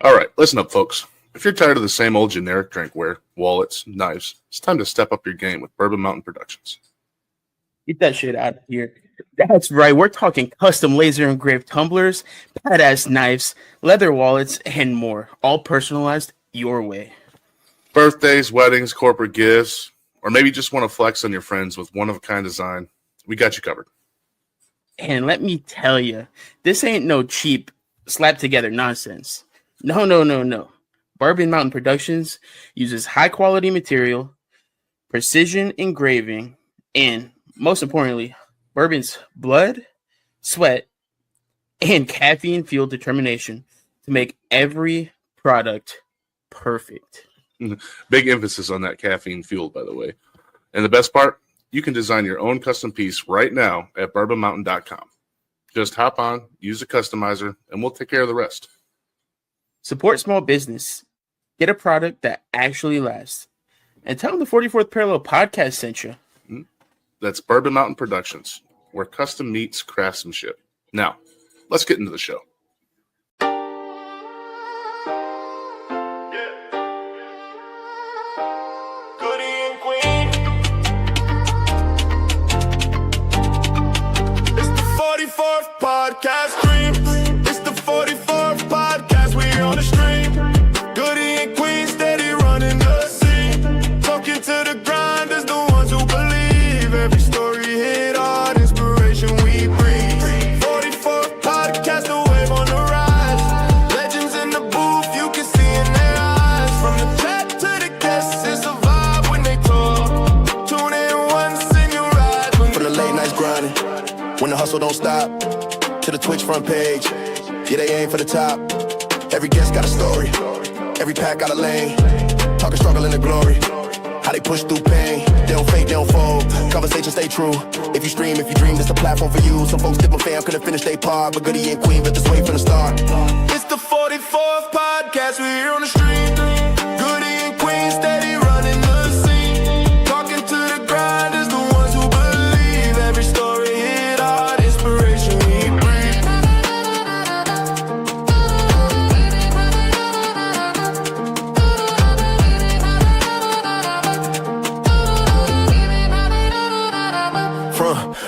All right, listen up, folks. If you're tired of the same old generic drinkware, wallets, knives, it's time to step up your game with Bourbon Mountain Productions. Get that shit out of here. That's right. We're talking custom laser engraved tumblers, badass knives, leather wallets, and more. All personalized your way. Birthdays, weddings, corporate gifts, or maybe just want to flex on your friends with one-of-a-kind design, we got you covered. And let me tell you, this ain't no cheap, slap together nonsense. No. Bourbon Mountain Productions uses high quality material, precision engraving, and most importantly, bourbon's blood, sweat, and caffeine fueled determination to make every product perfect. Big emphasis on that caffeine fueled, by the way. And the best part, you can design your own custom piece right now at bourbonmountain.com. Just hop on, use a customizer, and we'll take care of the rest. Support small business. Get a product that actually lasts. And tell them the 44th Parallel Podcast sent you. That's Bourbon Mountain Productions, where custom meets craftsmanship. Now, let's get into the show. Podcast stream. It's the 44th podcast. We on the stream. Goody and Queen steady running the scene. Talking to the grinders, the ones who believe. Every story hit hard, inspiration we breathe. 44th podcast, the wave on the rise. Legends in the booth, you can see in their eyes. From the chat to the guests, it's a vibe when they talk. Tune in once and you ride. From the late nights grinding, when the hustle don't stop. To the Twitch front page, yeah, they aim for the top. Every guest got a story, every pack got a lane. Talking struggle in the glory, how they push through pain. They don't fake, they don't fold, conversations stay true. If you stream, if you dream, this the platform for you. Some folks did my fam, couldn't finish their part, but Goody and Queen built this way from the start. It's the 44th podcast, we're here on the stream. Goody and Queen steady running the scene. Talking to the grinders, the ones who believe. Every story hit hard, inspiration we breathe.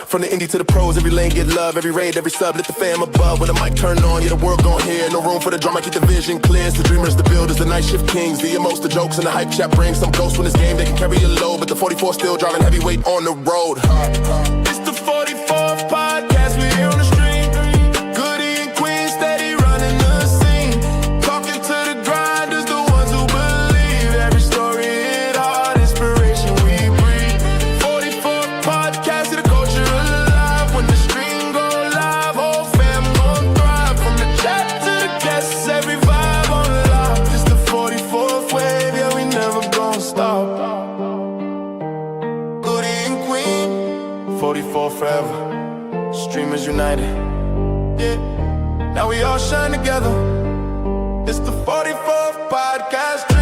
From the indie to the pros, every lane get love, every raid, every sub, let the fam above. When the mic turn on, yeah, the world gon' hear. No room for the drama, keep the vision clear. It's the dreamers, the builders, the night shift kings. The most, the jokes, and the hype chat brings some ghosts when this game, they can carry a load. But the 44 still driving heavyweight on the road. It's the 44th podcast, we here on the stream. Goody and Queen steady running the scene. Talking to the grinders, the ones who believe. Every story hit hard, inspiration we breathe. 44th podcast, the culture alive. When the stream go live, whole fam gon' thrive. From the chat to the guests, every vibe on live. It's the 44th wave, yeah, we never gon' stop. Goody and Queen, 44 forever. Streamers united, yeah. Now we all shine together. It's the 44th podcast stream.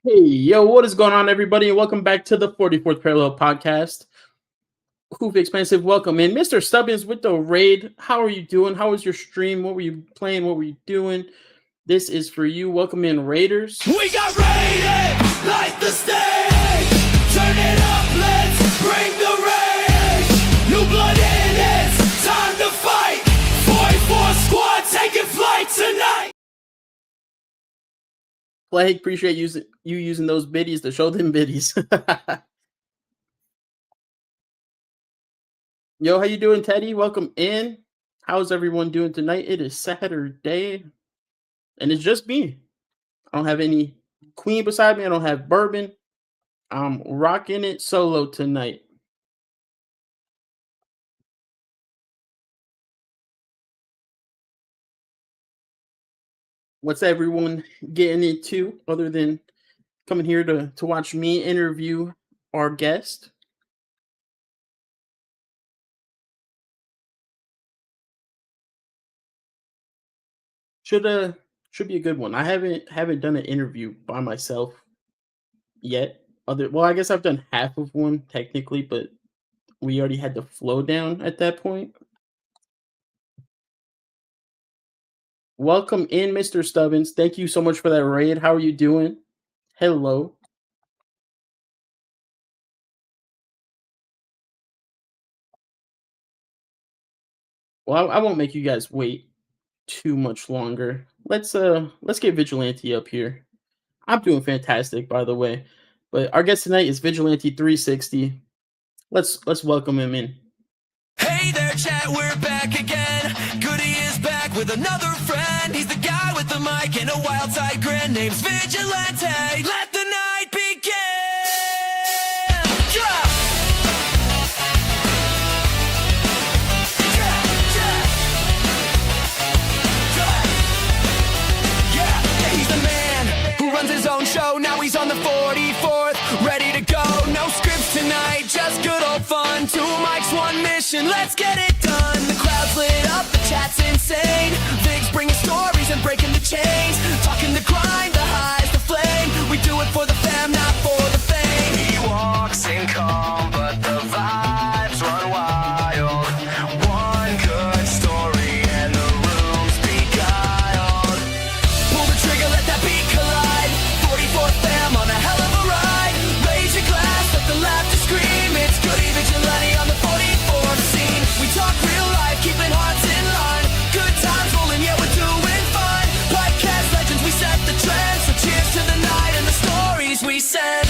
Hey, yo, what is going on, everybody? And welcome back to the 44th Parallel Podcast. Who've expensive welcome in. Mr. Stubbins with the raid. How are you doing? How was your stream? What were you playing? What were you doing? This is for you. Welcome in, Raiders. We got raided, light the stage. Turn it up, let's bring the rage. New blood in it, time to fight. 44 squad taking flight tonight. Plague, appreciate you using those biddies to show them biddies. Yo, how you doing, Teddy? Welcome in. How's everyone doing tonight? It is Saturday, and it's just me. I don't have any Queen beside me. I don't have Bourbon. I'm rocking it solo tonight. What's everyone getting into other than coming here to watch me interview our guest? Should be a good one. I haven't done an interview by myself yet. Well, I guess I've done half of one technically, but we already had the flow down at that point. Welcome in, Mr. Stubbins. Thank you so much for that raid. How are you doing? Hello. Well, I won't make you guys wait too much longer. Let's get Vigilante up here. I'm doing fantastic, by the way. But our guest tonight is Vigilante360. Let's welcome him in. Hey there, chat, we're back again. Goody is back with another friend. He's the guy with the mic and a wild side grin. Name's Vigilante. Let the night begin. Yeah. Yeah, he's the man who runs his own show. Now he's on the 44th, ready to go. No scripts tonight, just good old fun. 2 mics, 1 mission, let's get it done. The crowd's lit up, the chat's insane. Vig's bringing stories and breaking the chains. Talking the grind, the highs, the flame. We do it for the fam, not for the fame. He walks in calm, but the vibes run wild. One good story and the room's beguiled. Pull the trigger, let that beat collide. 44th fam on a hell of a ride. Raise your glass, let the laughter scream. It's Goody Vigilante on the 44th scene. We talk real life, keeping hearts in line. Good times rolling, yeah, we're doing fine. Podcast legends, we set the trend. So cheers to the night and the stories we said.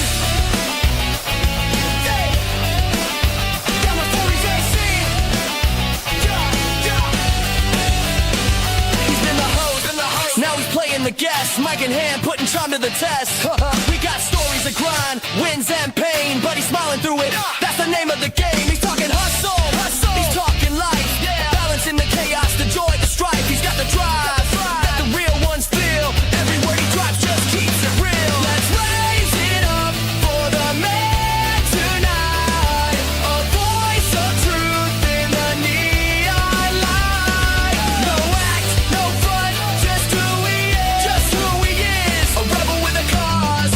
Now he's playing the guest, mic in hand, putting charm to the test. We got stories of grind, wins and pain, but he's smiling through it. That's the name of the game. He's talking hustle, he's talking life, balancing the chaos, the joy, the strife. He's got the drive that the real ones feel. Every word he drops just keeps it real. Let's raise it up for the man tonight. A voice of truth in the neon light. No act, no front, just who he is. A rebel with a cause.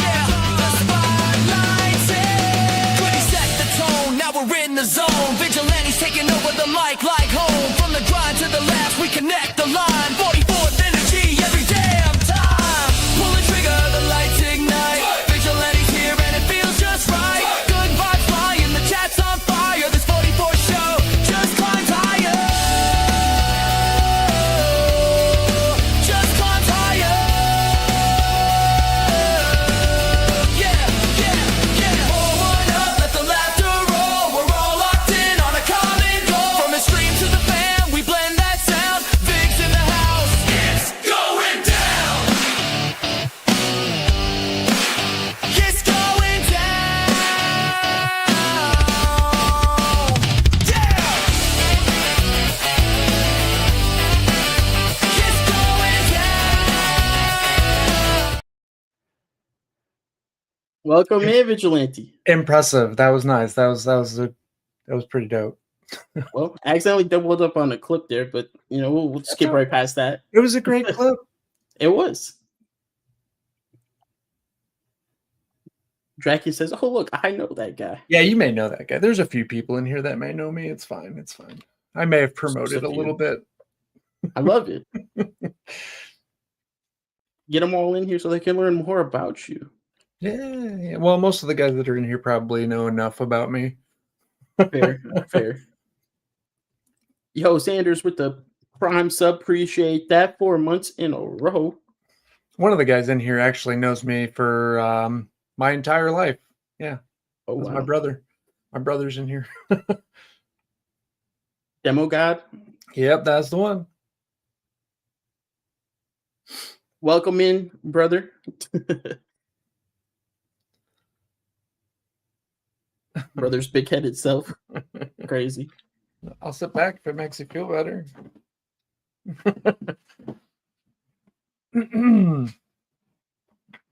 Yeah, the spotlight's in. Goody set the tone, now we're in the zone. Vigilante's taking over the mic like home. From the grind to the last, we connect the line. 44th energy every damn time. Pull the trigger, the lights ignite. Vigilante's here and it feels just right. Good vibes flying, the chat's on fire. This 44th show just climbs higher. Just climbs higher. Yeah. Pour one up, let the laughter roll. We're all locked in on a common goal. From the stream to the fan, we blend that sound. Vig's in the house. It's going down. It's going down. Yeah. It's going down. Welcome in, Vigilante. Impressive. That was nice. That was pretty dope. Well, I accidentally doubled up on a clip there, but we'll skip right past that. It was a great clip. It was. Dracula says, "Oh look, I know that guy." Yeah, you may know that guy. There's a few people in here that may know me. It's fine. It's fine. I may have promoted a little bit. I love it. Get them all in here so they can learn more about you. Yeah. Well, most of the guys that are in here probably know enough about me. Fair. Yo, Sanders with the prime sub. Appreciate that. 4 months in a row. One of the guys in here actually knows me for my entire life. Yeah. Oh, That's wow. my brother. My brother's in here. Demo God. Yep, that's the one. Welcome in, brother. Brother's big-headed self. Crazy. I'll sit back if it makes you feel better. I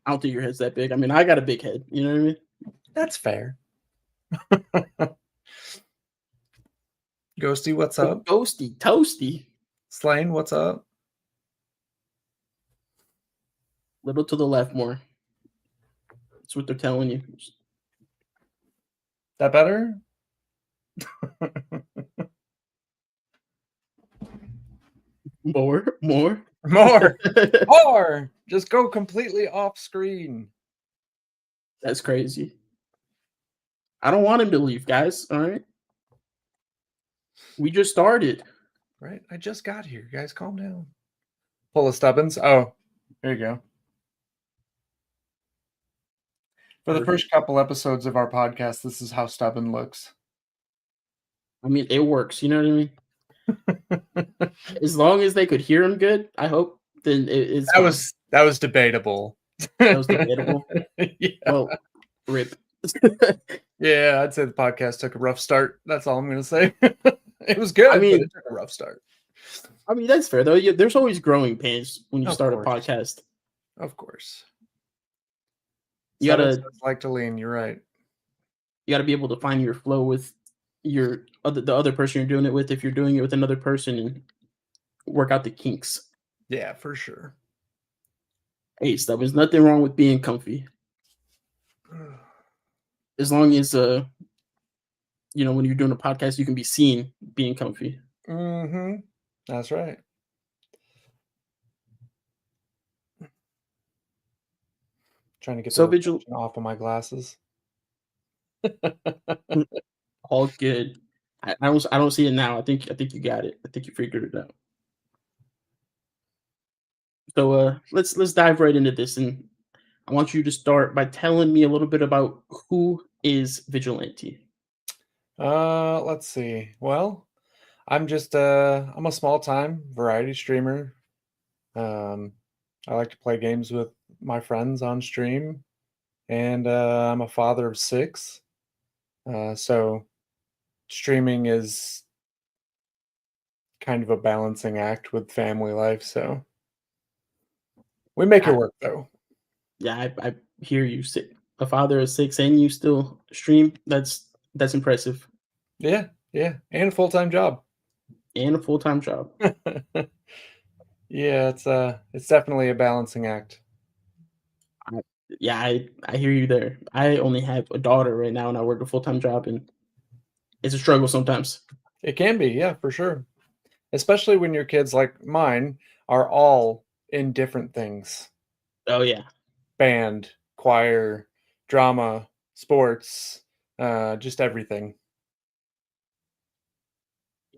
don't think your head's that big. I mean, I got a big head. You know what I mean? That's fair. Ghosty, what's up? Ghosty, toasty. Slane, what's up? Little to the left more. That's what they're telling you. That better? More. More. More. Just go completely off screen. That's crazy. I don't want him to leave, guys. All right. We just started. Right? I just got here. Guys, calm down. Pull a Stubbins. Oh, there you go. For the first couple episodes of our podcast, this is how Stubborn looks. I mean, it works. You know what I mean? As long as they could hear him good, I hope. Then it's that was debatable. That was debatable. Yeah. Well, rip. Yeah, I'd say the podcast took a rough start. That's all I'm going to say. It was good, I mean, but it took a rough start. I mean, that's fair though. There's always growing pains when you start a podcast. Of course. You gotta like to lean. You're right. You gotta be able to find your flow with the other person you're doing it with. If you're doing it with another person, and work out the kinks. Yeah, for sure. Hey, there's nothing wrong with being comfy. As long as when you're doing a podcast, you can be seen being comfy. Mm-hmm. That's right. Trying to get the reflection off of my glasses. All good. I don't see it now. I think you got it. I think you figured it out. So let's dive right into this, and I want you to start by telling me a little bit about who is Vigilante. Let's see. Well, I'm a small time variety streamer. I like to play games with my friends on stream, and I'm a father of 6. So streaming is kind of a balancing act with family life. So we make it work, though. Yeah, I hear you. A father of 6, and you still stream. That's impressive. Yeah, and a full-time job. Yeah, it's definitely a balancing act. I hear you there. I only have a daughter right now, and I work a full-time job, and it's a struggle sometimes. It can be, yeah, for sure. Especially when your kids, like mine, are all in different things. Oh yeah, band, choir, drama, sports, just everything.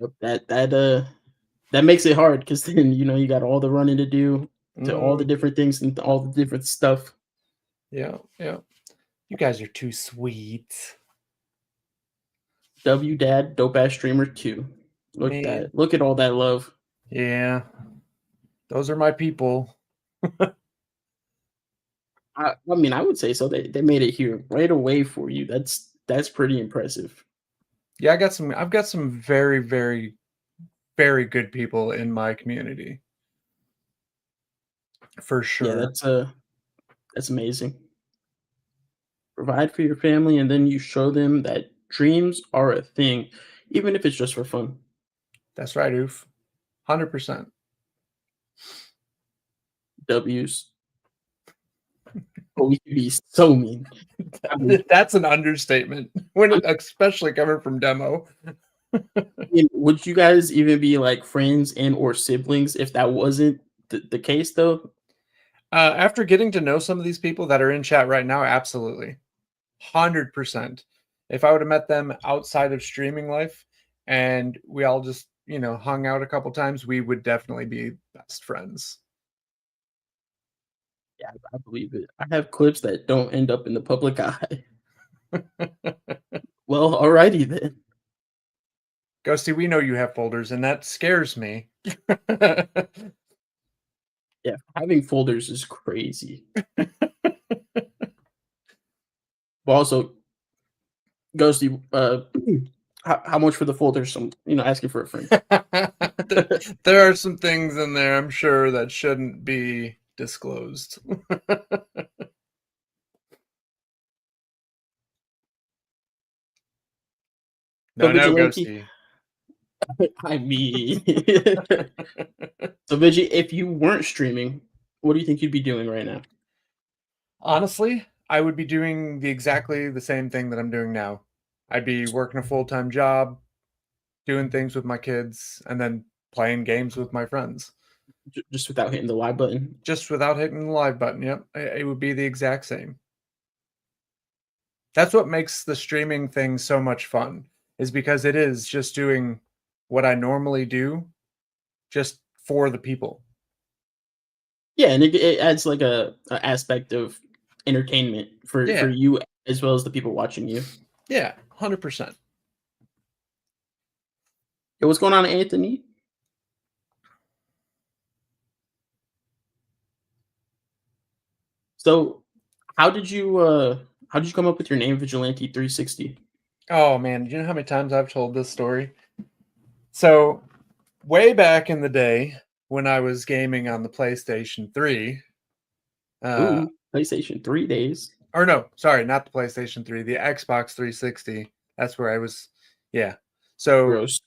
Yep, that makes it hard, because then you got all the running to do to all the different things and all the different stuff. Yeah. You guys are too sweet. Dad, dope ass streamer 2. Look at that. Look at all that love. Yeah, those are my people. I mean, I would say so. They made it here right away for you. That's pretty impressive. Yeah, I've got some very, very, very good people in my community. For sure. Yeah, that's amazing. Provide for your family, and then you show them that dreams are a thing, even if it's just for fun. That's right, Oof. 100%. W's. Oh, we can be so mean. That's an understatement, especially coming from Demo. Would you guys even be like friends and or siblings if that wasn't the case, though? After getting to know some of these people that are in chat right now, absolutely. 100%. If I would have met them outside of streaming life and we all just, hung out a couple times, we would definitely be best friends. Yeah, I believe it. I have clips that don't end up in the public eye. Well, alrighty then. Ghosty, we know you have folders, and that scares me. Yeah, having folders is crazy. But also, Ghosty, how much for the folders? I'm, asking for a friend. There are some things in there, I'm sure, that shouldn't be disclosed. No, Ghosty. I mean, so Vigi, if you weren't streaming, what do you think you'd be doing right now? Honestly, I would be doing exactly the same thing that I'm doing now. I'd be working a full-time job, doing things with my kids, and then playing games with my friends. Just without hitting the Y button. Just without hitting the live button. Yep. It would be the exact same. That's what makes the streaming thing so much fun, is because it is just doing what I normally do, just for the people. Yeah, and it adds like a aspect of entertainment for Yeah. you as well as the people watching you. Yeah, 100%. Yo, what's going on, Anthony? So, how did you come up with your name, Vigilante360? Oh man, do you know how many times I've told this story? So, way back in the day when I was gaming on the PlayStation 3, Ooh, PlayStation 3 days. or no, sorry, not the PlayStation 3, the Xbox 360. That's where I was. Yeah. So, Gross.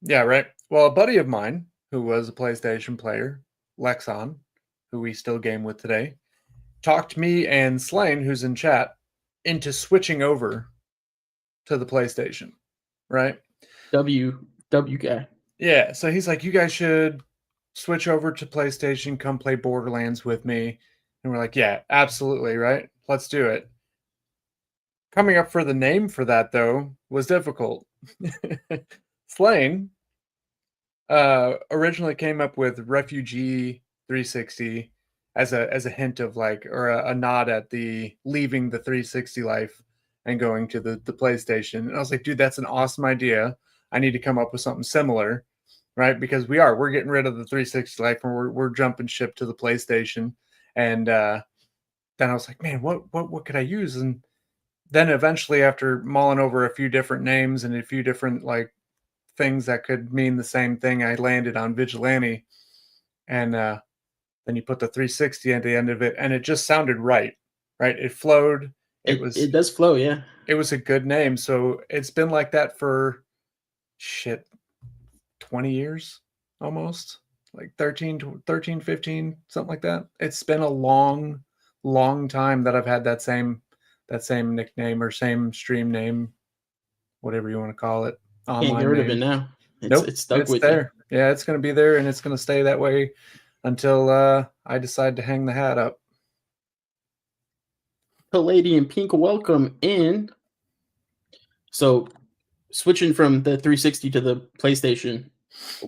yeah, right. Well, a buddy of mine who was a PlayStation player, Lexon, who we still game with today, talked me and Slane, who's in chat, into switching over to the PlayStation, right? W guy. Yeah, so he's like, you guys should switch over to PlayStation, come play Borderlands with me. And we're like, yeah, absolutely, right? Let's do it. Coming up for the name for that, though, was difficult. Slane originally came up with Refugee 360 as a hint of like, or a nod at the leaving the 360 life and going to the PlayStation. And I was like, dude, that's an awesome idea. I need to come up with something similar, right? Because we're getting rid of the 360 life and we're jumping ship to the PlayStation. And then I was like, man, what could I use? And then eventually, after mulling over a few different names and a few different like things that could mean the same thing, I landed on Vigilante. And then you put the 360 at the end of it, and it just sounded right. It flowed. It does flow, yeah. It was a good name. So it's been like that for 20 years almost, like 13, 15, something like that. It's been a long time that I've had that same nickname or same stream name, whatever you want to call it. Can't get rid of it now. It's stuck with there. Yeah, it's going to be there, and it's going to stay that way until I decide to hang the hat up. The lady in pink, welcome in. So, switching from the 360 to the PlayStation,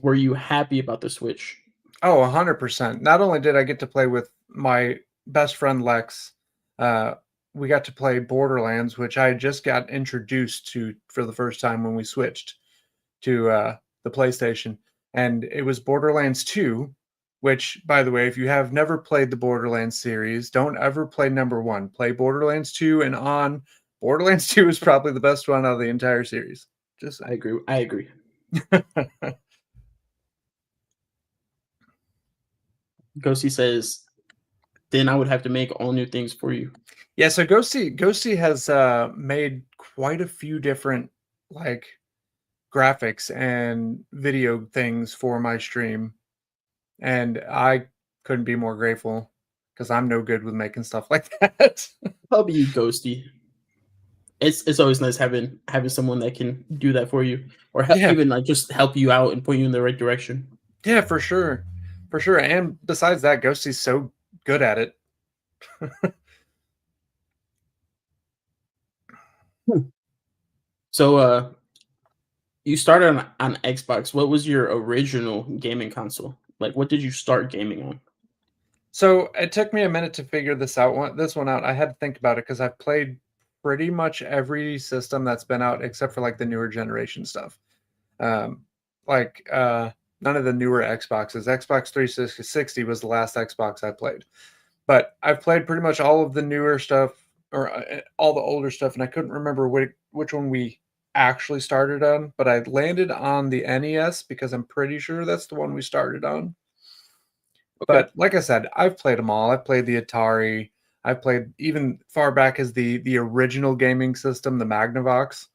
were you happy about the switch? Oh, 100%. Not only did I get to play with my best friend Lex, we got to play Borderlands, which I just got introduced to for the first time when we switched to the PlayStation. And it was Borderlands 2, which, by the way, if you have never played the Borderlands series, don't ever play number 1. Play Borderlands 2 and on. Borderlands 2 is probably the best one out of the entire series. I agree. Ghosty says, then I would have to make all new things for you. Yeah, so Ghosty has made quite a few different like graphics and video things for my stream, and I couldn't be more grateful because I'm no good with making stuff like that. Probably you, Ghosty. It's always nice having someone that can do that for you, or even like just help you out and point you in the right direction. Yeah, for sure. And besides that, Ghosty's so good at it. So, you started on Xbox. What was your original gaming console? Like, what did you start gaming on? So it took me a minute to figure this out. I had to think about it because I've played pretty much every system that's been out except for like the newer generation stuff. None of the newer Xboxes. Xbox 360 was the last Xbox I played. But I've played pretty much all of the newer stuff or all the older stuff, and I couldn't remember which one we actually started on, but I landed on the NES because I'm pretty sure that's the one we started on. Okay. But like I said, I've played them all. I've played the Atari. I've played even far back as the original gaming system, the Magnavox.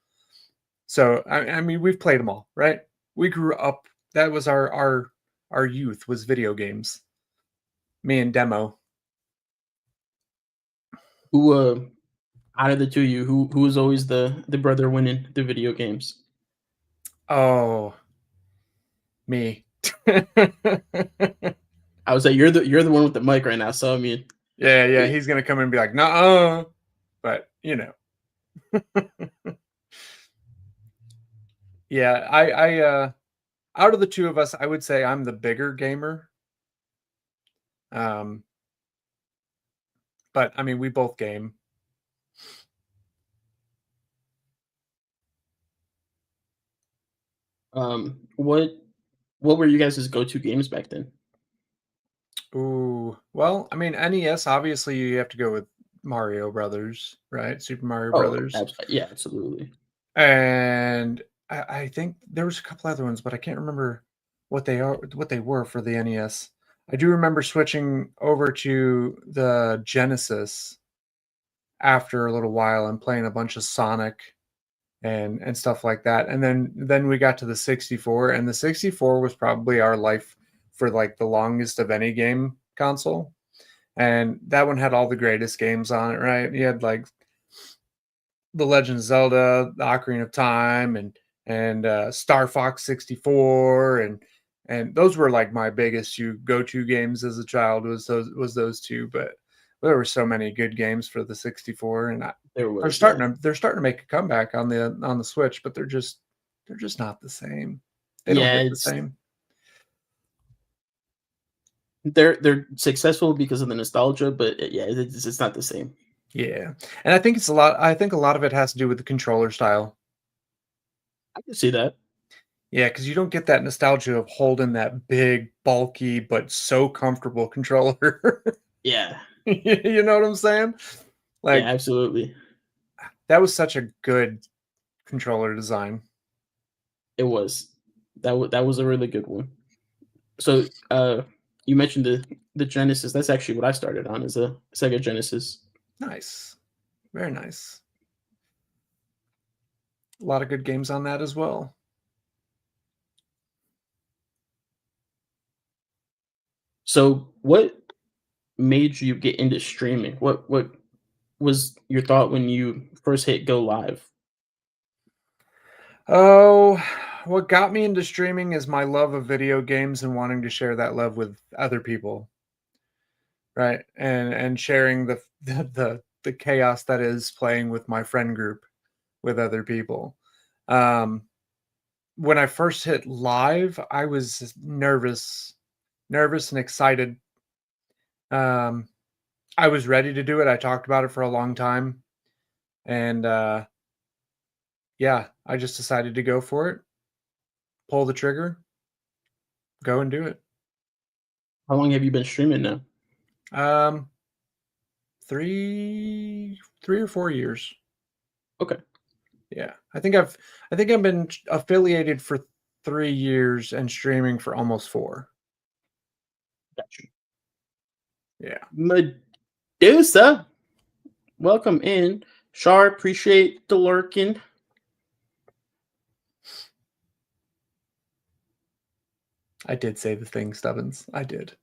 So I mean, we've played them all, right? We grew up. That was our youth was video games. Me and Demo. Who out of the two of you, who was always the brother winning the video games? Oh, me. I would say you're the one with the mic right now. So I mean, Yeah, he's gonna come in and be like, "Nuh-uh," but yeah, I out of the two of us, I would say I'm the bigger gamer. But I mean, we both game. What were you guys' go-to games back then? Ooh, well, I mean, NES. Obviously, you have to go with Mario Brothers, right? Super Mario Oh, Brothers. yeah, absolutely. And I think there was a couple other ones, but I can't remember what they were for the NES. I do remember switching over to the Genesis after a little while and playing a bunch of Sonic and stuff like that. And then we got to the 64, and the 64 was probably our life for like the longest of any game console. And that one had all the greatest games on it, right? You had like The Legend of Zelda, the Ocarina of Time, and Star Fox 64, and those were like my biggest go-to games as a child was those two. But there were so many good games for the 64, and they're starting to make a comeback on the Switch, but they're just not the same. They don't hit the same. They're successful because of the nostalgia, but it's not the same. Yeah, and I think a lot of it has to do with the controller style. I can see that. Yeah, because you don't get that nostalgia of holding that big, bulky, but so comfortable controller. Yeah. You know what I'm saying? Like, yeah, absolutely. That was such a good controller design. It was. That was a really good one. So, you mentioned the Genesis. That's actually what I started on, is a Sega Genesis. Nice. Very nice. A lot of good games on that as well. So, what made you get into streaming? What was your thought when you first hit go live? Oh, what got me into streaming is my love of video games and wanting to share that love with other people. Right? And sharing the chaos that is playing with my friend group with other people. When I first hit live, I was nervous and excited. I was ready to do it. I talked about it for a long time. And yeah, I just decided to go for it. Pull the trigger. Go and do it. How long have you been streaming now? 3 or 4 years. Okay. Yeah. I think I've been affiliated for 3 years and streaming for almost 4. Gotcha. Yeah. Medusa, welcome in. Char, appreciate the lurking. I did say the thing, Stubbins. I did.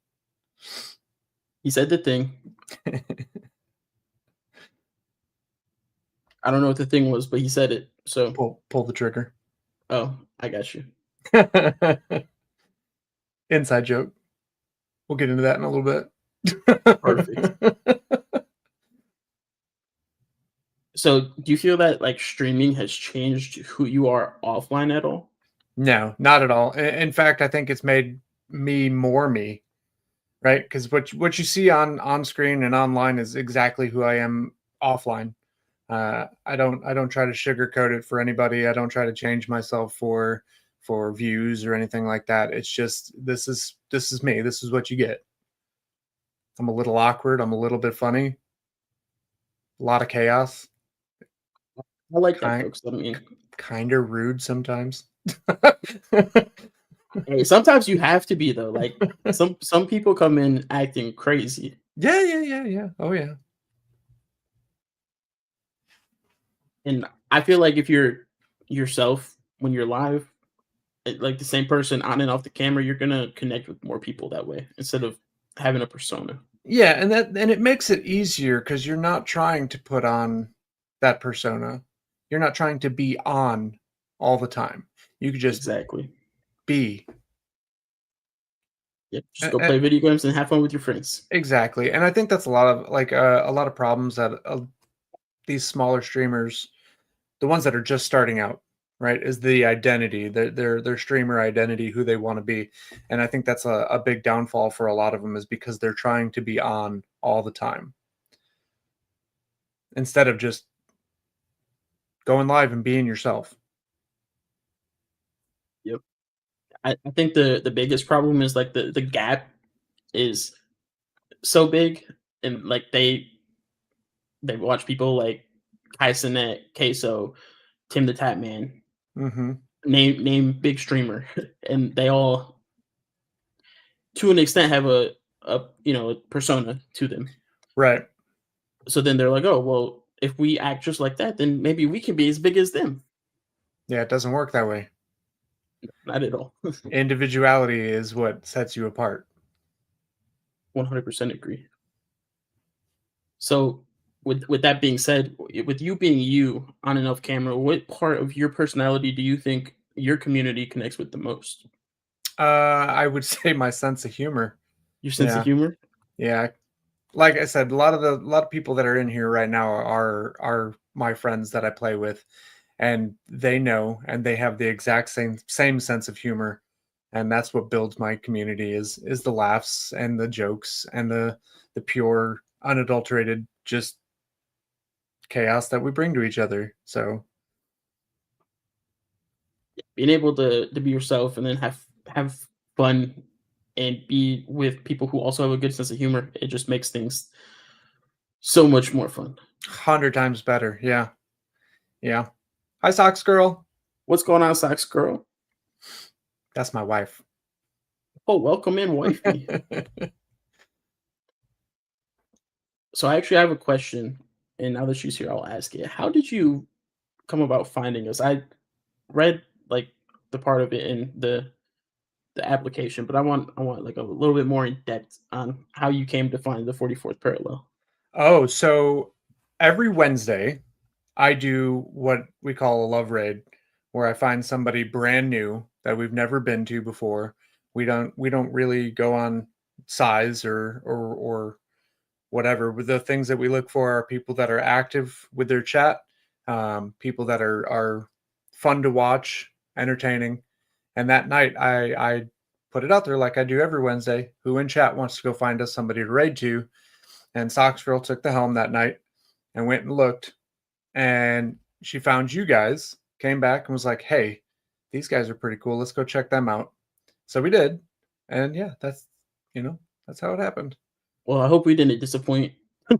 He said the thing. I don't know what the thing was, but he said it. So pull the trigger. Oh, I got you. Inside joke. We'll get into that in a little bit. Perfect. So, do you feel that like streaming has changed who you are offline at all? No, not at all. In fact, I think it's made me more me, right? Because what you see on screen and online is exactly who I am offline. I don't try to sugarcoat it for anybody. I don't try to change myself for views or anything like that. It's just this is me. This is what you get. I'm a little awkward. I'm a little bit funny. A lot of chaos. I like that, folks. I mean, kind of rude sometimes. Hey, sometimes you have to be though. Like some people come in acting crazy. Yeah. Oh yeah. And I feel like if you're yourself when you're live, like the same person on and off the camera, you're gonna connect with more people that way instead of having a persona. Yeah, and it makes it easier because you're not trying to put on that persona. You're not trying to be on all the time. You could just Exactly. be. Yep. Just A- go a- play video games and have fun with your friends. exactly, and I think that's a lot of problems that these smaller streamers, the ones that are just starting out, right, is the identity, their streamer identity, who they want to be, and I think that's a big downfall for a lot of them is because they're trying to be on all the time instead of just going live and being yourself. Yep. I think the biggest problem is like the gap is so big, and like they watch people like Kaisenet, Queso, Tim the Tap Man, Hmm. name big streamer, and they all to an extent have a a persona to them. Right. So then they're like, oh well, if we act just like that, then maybe we can be as big as them. Yeah, it doesn't work that way. Not at all. Individuality is what sets you apart. 100% agree. So with that being said, with you being you on and off camera, what part of your personality do you think your community connects with the most? I would say my sense of humor. Your sense of Yeah. humor? Yeah. Like I said, a lot of people that are in here right now are my friends that I play with, and they know and they have the exact same sense of humor, and that's what builds my community is the laughs and the jokes and the pure unadulterated just chaos that we bring to each other. So Being able to be yourself and then have fun and be with people who also have a good sense of humor, it just makes things so much more fun. 100 times better. Yeah. Yeah. Hi, Socks Girl. What's going on, Socks Girl? That's my wife. Oh, welcome in, wifey. So I actually have a question, and now that she's here, I'll ask it. How did you come about finding us? I read like the part of it in the application, but I want like a little bit more in depth on how you came to find the 44th parallel. Oh, so every Wednesday I do what we call a love raid, where I find somebody brand new that we've never been to before. We don't really go on size or whatever. But the things that we look for are people that are active with their chat, people that are fun to watch, entertaining. And that night, I put it out there like I do every Wednesday. Who in chat wants to go find us somebody to raid to? And Socks Girl took the helm that night and went and looked, and she found you guys. Came back and was like, "Hey, these guys are pretty cool. Let's go check them out." So we did, and yeah, that's how it happened. Well, I hope we didn't disappoint.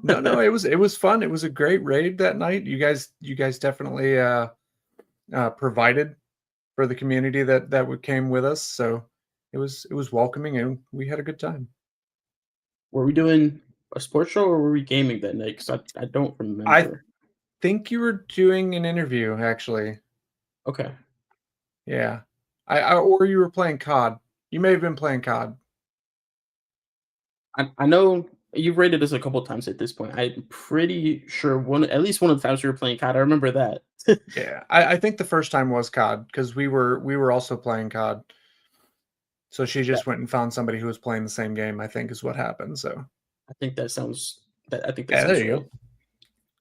No, it was fun. It was a great raid that night. You guys definitely provided for the community that came with us. So it was welcoming, and we had a good time. Were we doing a sports show or were we gaming that night? Because I don't I remember. think you were doing an interview, actually. Okay. Yeah, or you were playing COD. You may have been playing COD. I know you've rated us a couple times at this point. I'm pretty sure at least one of the times we were playing COD. I remember that. Yeah, I think the first time was COD because we were also playing COD. So she just went and found somebody who was playing the same game. I think is what happened. So I think that sounds yeah, there you right. go.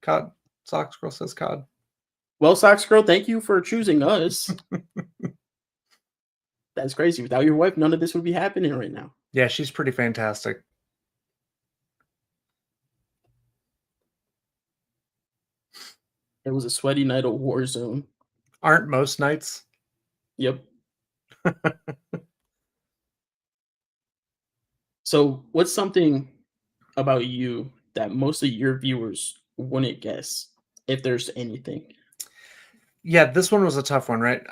COD. Socks Girl says COD. Well, Socks Girl, thank you for choosing us. That's crazy. Without your wife, none of this would be happening right now. Yeah, she's pretty fantastic. It was a sweaty night of Warzone. Aren't most nights? Yep. So, what's something about you that most of your viewers wouldn't guess, if there's anything? Yeah, this one was a tough one, right?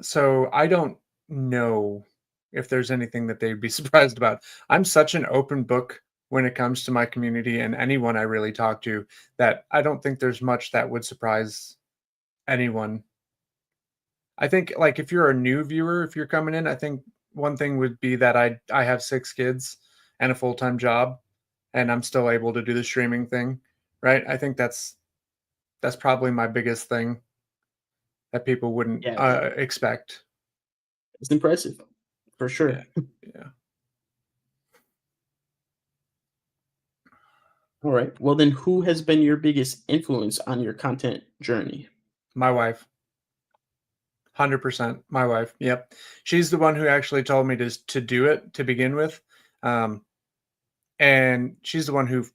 So I don't know if there's anything that they'd be surprised about. I'm such an open book when it comes to my community and anyone I really talk to that I don't think there's much that would surprise anyone. I think like if you're a new viewer, if you're coming in, I think one thing would be that I have 6 kids and a full-time job. and I'm still able to do the streaming thing, right? I think that's probably my biggest thing that people wouldn't Yeah, expect. it's impressive for Yeah, sure. yeah. All right. Well, then, who has been your biggest influence on your content journey? My wife, 100%. My wife. Yep, she's the one who actually told me to do it to begin with, um, and she's the one who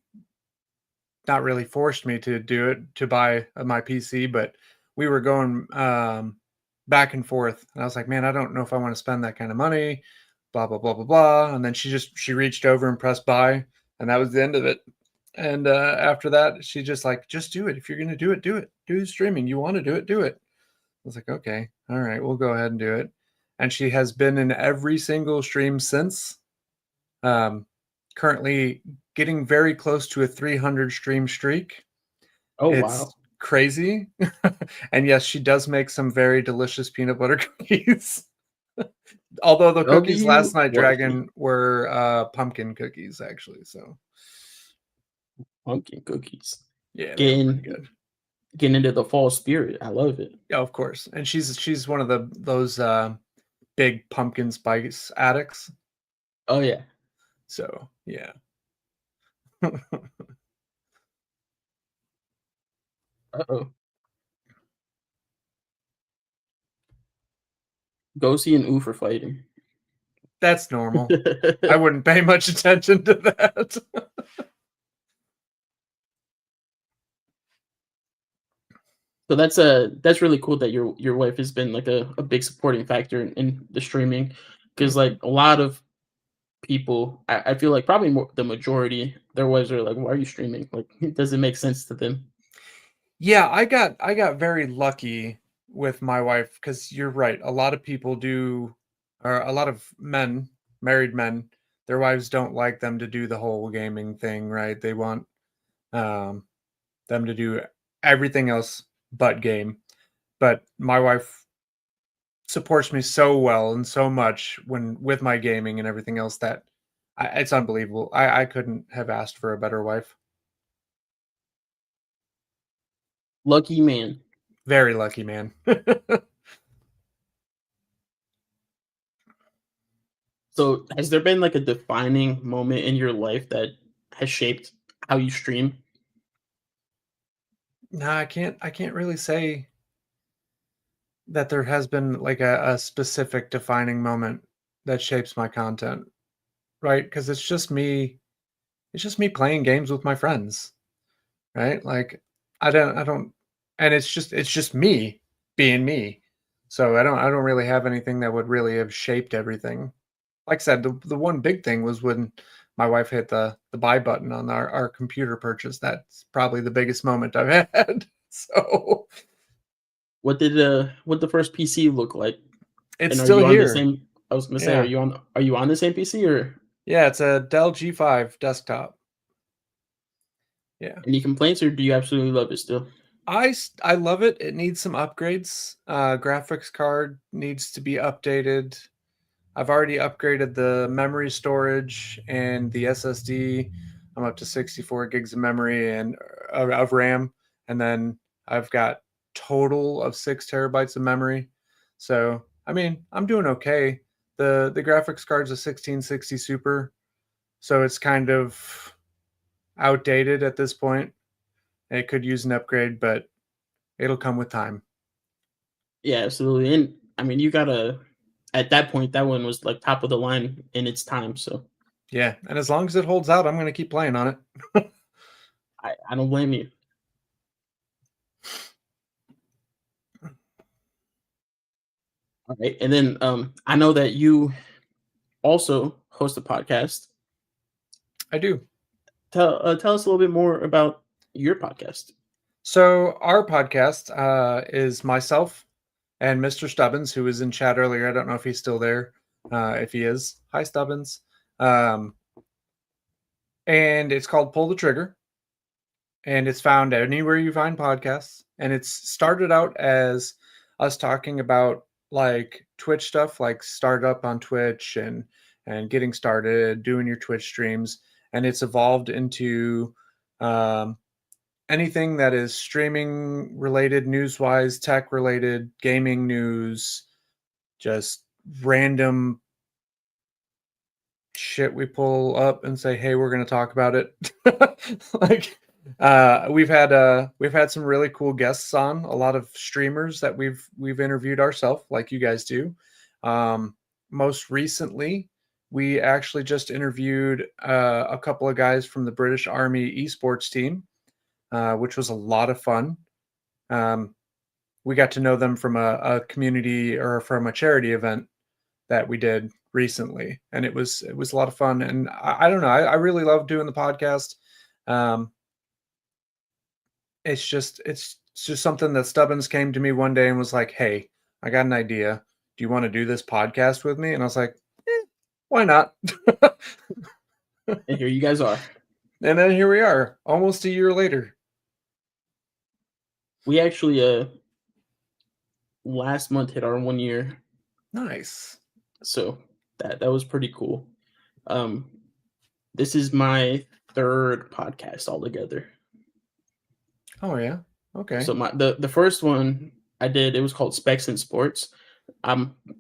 not really forced me to do it to buy my PC, but we were going back and forth, and I was like, man, I don't know if I want to spend that kind of money, blah blah blah blah blah. And then she reached over and pressed buy, and that was the end of it. And after that, she just like, just do it. If you're gonna do it, do it. Do streaming. You want to do it, do it. I was like, okay, all right, we'll go ahead and do it. And she has been in every single stream since. Um, Currently getting very close to a 300 stream streak. Oh, It's wow. crazy. And yes, she does make some very delicious peanut butter cookies. Although the cookies last night, W Dragon, were pumpkin cookies, actually. So pumpkin cookies. yeah, they were pretty Getting good. getting into the fall spirit. I love it. Yeah, of course. And she's one of those big pumpkin spice addicts. Oh yeah. So yeah. Uh-oh. Go see an for fighting. That's normal. I wouldn't pay much attention to that. So that's really cool that your wife has been like a big supporting factor in the streaming, because like a lot of people, I feel like probably more the majority, their wives are like, why are you streaming? Like it doesn't make sense to them. Yeah, I got very lucky with my wife because you're right. A lot of people do, or a lot of men, married men, their wives don't like them to do the whole gaming thing, right? They want um, them to do everything else but game. But my wife supports me so well and so much when with my gaming and everything else that it's unbelievable. I couldn't have asked for a better wife. Lucky man. Very lucky, man. So has there been like a defining moment in your life that has shaped how you stream? No, I can't really say that there has been like a specific defining moment that shapes my content, right? Because it's just me playing games with my friends, right? Like I don't and it's just me being me. So I don't really have anything that would really have shaped everything. Like I said, the one big thing was when my wife hit the buy button on our computer purchase. That's probably the biggest moment I've had. So What the first PC look like? it's And are still you on the here. same? I was gonna say, Yeah. are you on the same PC, or Yeah, it's a Dell G5 desktop. Yeah. any complaints, or do you absolutely love it still? I love it. It needs some upgrades. Graphics card needs to be updated. I've already upgraded the memory storage and the SSD. I'm up to 64 gigs of memory and of RAM, and then I've got total of 6 terabytes of memory. So I mean, I'm doing okay. The graphics card's a 1660 Super, so it's kind of outdated at this point. It could use an upgrade, but it'll come with time. Yeah, absolutely. And I mean, you gotta at that point, that one was like top of the line in its time. So Yeah, and as long as it holds out, I'm going to keep playing on it. I don't blame you. All right, and then I know that you also host a podcast. I do. Tell us a little bit more about your podcast. So our podcast is myself and Mr. Stubbins, who was in chat earlier. I don't know if he's still there. If he is, hi Stubbins. Um, and it's called Pull the Trigger, and it's found anywhere you find podcasts. And it's started out as us talking about like Twitch stuff, like startup on Twitch and getting started, doing your Twitch streams. and it's evolved into anything that is streaming related, news wise, tech related, gaming news, just random shit we pull up and say, hey, we're going to talk about it. Like we've had some really cool guests on, a lot of streamers that we've interviewed ourselves, like you guys do. Most recently, we actually just interviewed a couple of guys from the British Army esports team, which was a lot of fun. We got to know them from a community or from a charity event that we did recently, and it was a lot of fun. And I don't know, I really love doing the podcast. It's just something that Stubbins came to me one day and was like, hey, I got an idea. Do you want to do this podcast with me? And I was like, why not? And here you guys are. And then here we are, almost a year later. We actually last month hit our 1 year. Nice. So that was pretty cool. This is my third podcast altogether. Oh yeah. Okay. So the first one I did, it was called Specs in Sports.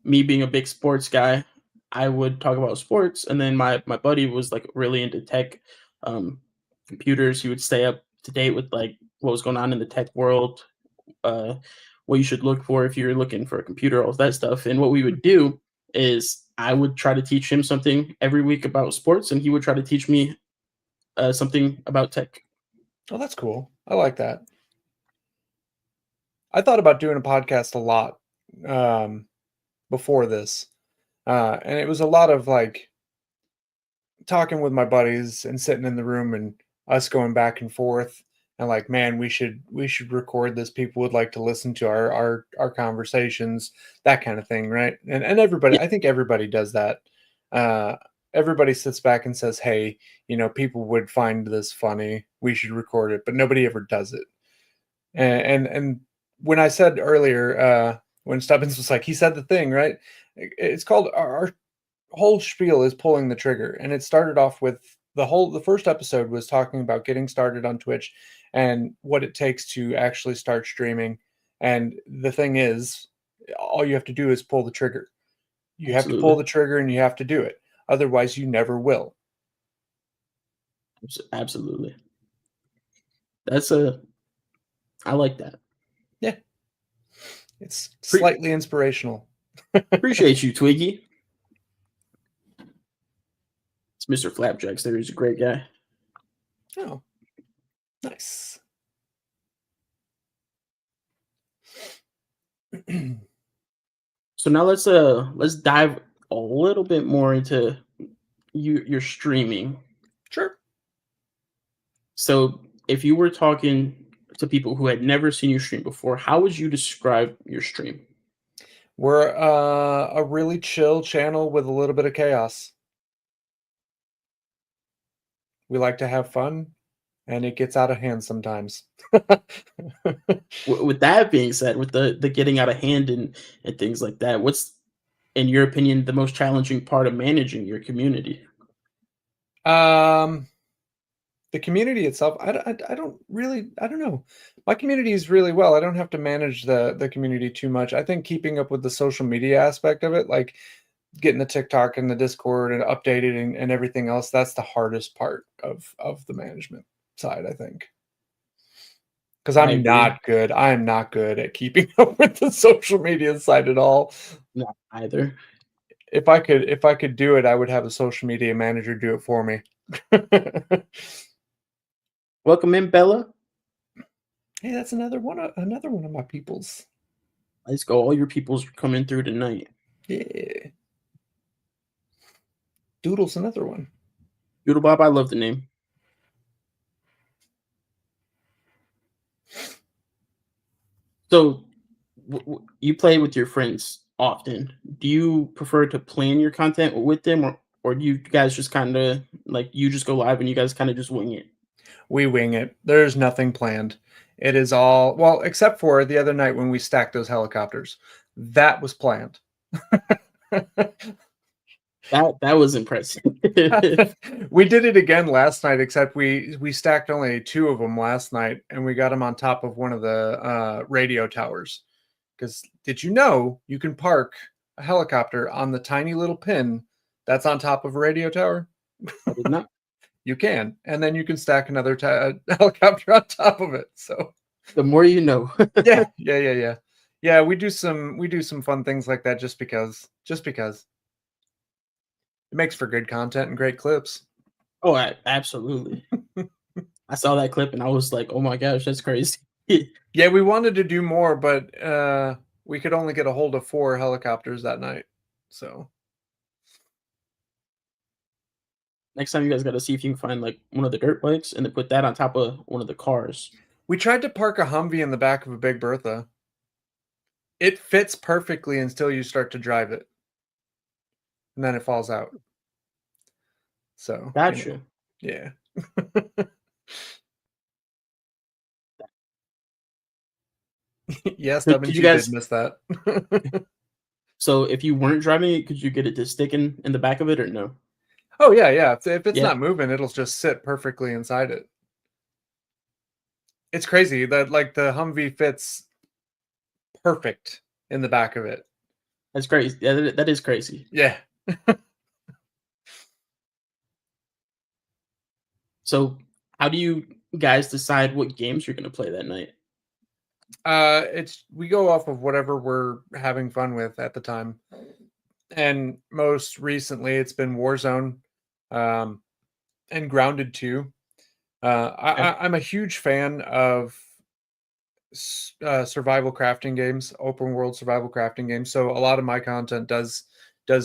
Me being a big sports guy, I would talk about sports, and then my buddy was like really into tech, computers. He would stay up to date with like what was going on in the tech world, what you should look for if you're looking for a computer, all that stuff. And what we would do is I would try to teach him something every week about sports, and he would try to teach me something about tech. Oh, that's cool. I like that. I thought about doing a podcast a lot before this. And it was a lot of like talking with my buddies and sitting in the room and us going back and forth and like, man, we should record this. People would like to listen to our conversations, that kind of thing, right? And everybody, I think everybody does that. Everybody sits back and says, hey, people would find this funny. We should record it, but nobody ever does it. And when I said earlier, when Stubbins was like, he said the thing, right? It's called our whole spiel is pulling the trigger. And it started off with the first episode was talking about getting started on Twitch and what it takes to actually start streaming. And the thing is, all you have to do is pull the trigger. You have to pull the trigger and you have to do it. Otherwise, you never will. Absolutely. I like that. Yeah. It's slightly inspirational. Appreciate you, Twiggy. It's Mr. Flapjacks there. He's a great guy. Oh, nice. So now let's dive a little bit more into your streaming. Sure. So if you were talking to people who had never seen you stream before, how would you describe your stream? We're a really chill channel with a little bit of chaos. We like to have fun, and it gets out of hand sometimes. With that being said, with the getting out of hand and things like that, what's, in your opinion, the most challenging part of managing your community? The community itself, I don't know. My community is really well. I don't have to manage the community too much. I think keeping up with the social media aspect of it, like getting the TikTok and the Discord and updated and everything else, that's the hardest part of the management side, I think. Because I'm not good. I am not good at keeping up with the social media side at all. Not either. If I could do it, I would have a social media manager do it for me. Welcome in, Bella. Hey, that's another one of my peoples. Let's go. All your peoples are coming through tonight. Yeah. Doodle's another one. Doodle Bob, I love the name. So you play with your friends often. Do you prefer to plan your content with them, or do you guys just kind of like you just go live and you guys kind of just wing it? We wing it. There's nothing planned. It is all, well, except for the other night when we stacked those helicopters. That was planned. That was impressive. We did it again last night, except we stacked only 2 of them last night, and we got them on top of one of the radio towers. Because did you know you can park a helicopter on the tiny little pin that's on top of a radio tower? I did not. You can, and then you can stack another helicopter on top of it. So The more you know. yeah. We do some fun things like that just because it makes for good content and great clips. Oh, absolutely. I saw that clip and I was like, oh my gosh, that's crazy. Yeah, we wanted to do more, but we could only get a hold of 4 helicopters that night. So Next time you guys got to see if you can find like one of the dirt bikes and then put that on top of one of the cars. we tried to park a Humvee in the back of a Big Bertha. It fits perfectly until you start to drive it, and then it falls out. So Gotcha. yeah. Yes, Could you guys- did miss that. So if you weren't driving it, could you get it to stick in the back of it or no? Oh yeah. If it's Yeah. not moving, it'll just sit perfectly inside it. It's crazy that like the Humvee fits perfect in the back of it. That's crazy. Yeah, that is crazy. Yeah. So how do you guys decide what games you're going to play that night? We go off of whatever we're having fun with at the time. And most recently it's been Warzone and Grounded 2. I'm a huge fan of survival crafting games, open world survival crafting games. So a lot of my content does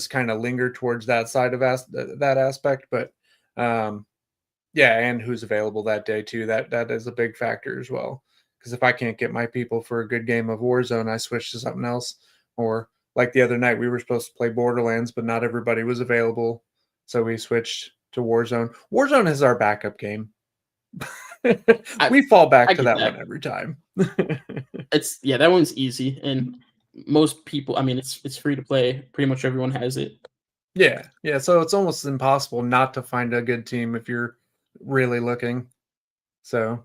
kind of linger towards that side of that aspect. But yeah, and who's available that day too. That is a big factor as well. Because if I can't get my people for a good game of Warzone, I switch to something else. Or like the other night, we were supposed to play Borderlands, but not everybody was available, so we switched to Warzone. Warzone is our backup game. We fall back to that one every time. That one's easy, and most people, I mean, it's free to play. Pretty much everyone has it. Yeah. So it's almost impossible not to find a good team if you're really looking. So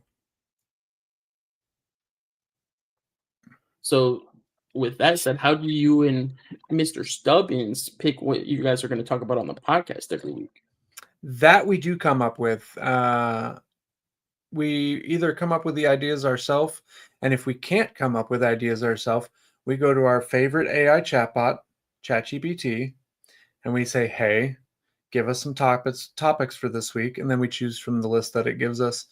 with that said, how do you and Mr. Stubbins pick what you guys are going to talk about on the podcast every week? That we do come up with. We either come up with the ideas ourselves, and if we can't come up with ideas ourselves, we go to our favorite AI chatbot, ChatGPT, and we say, hey, give us some topics for this week, and then we choose from the list that it gives us.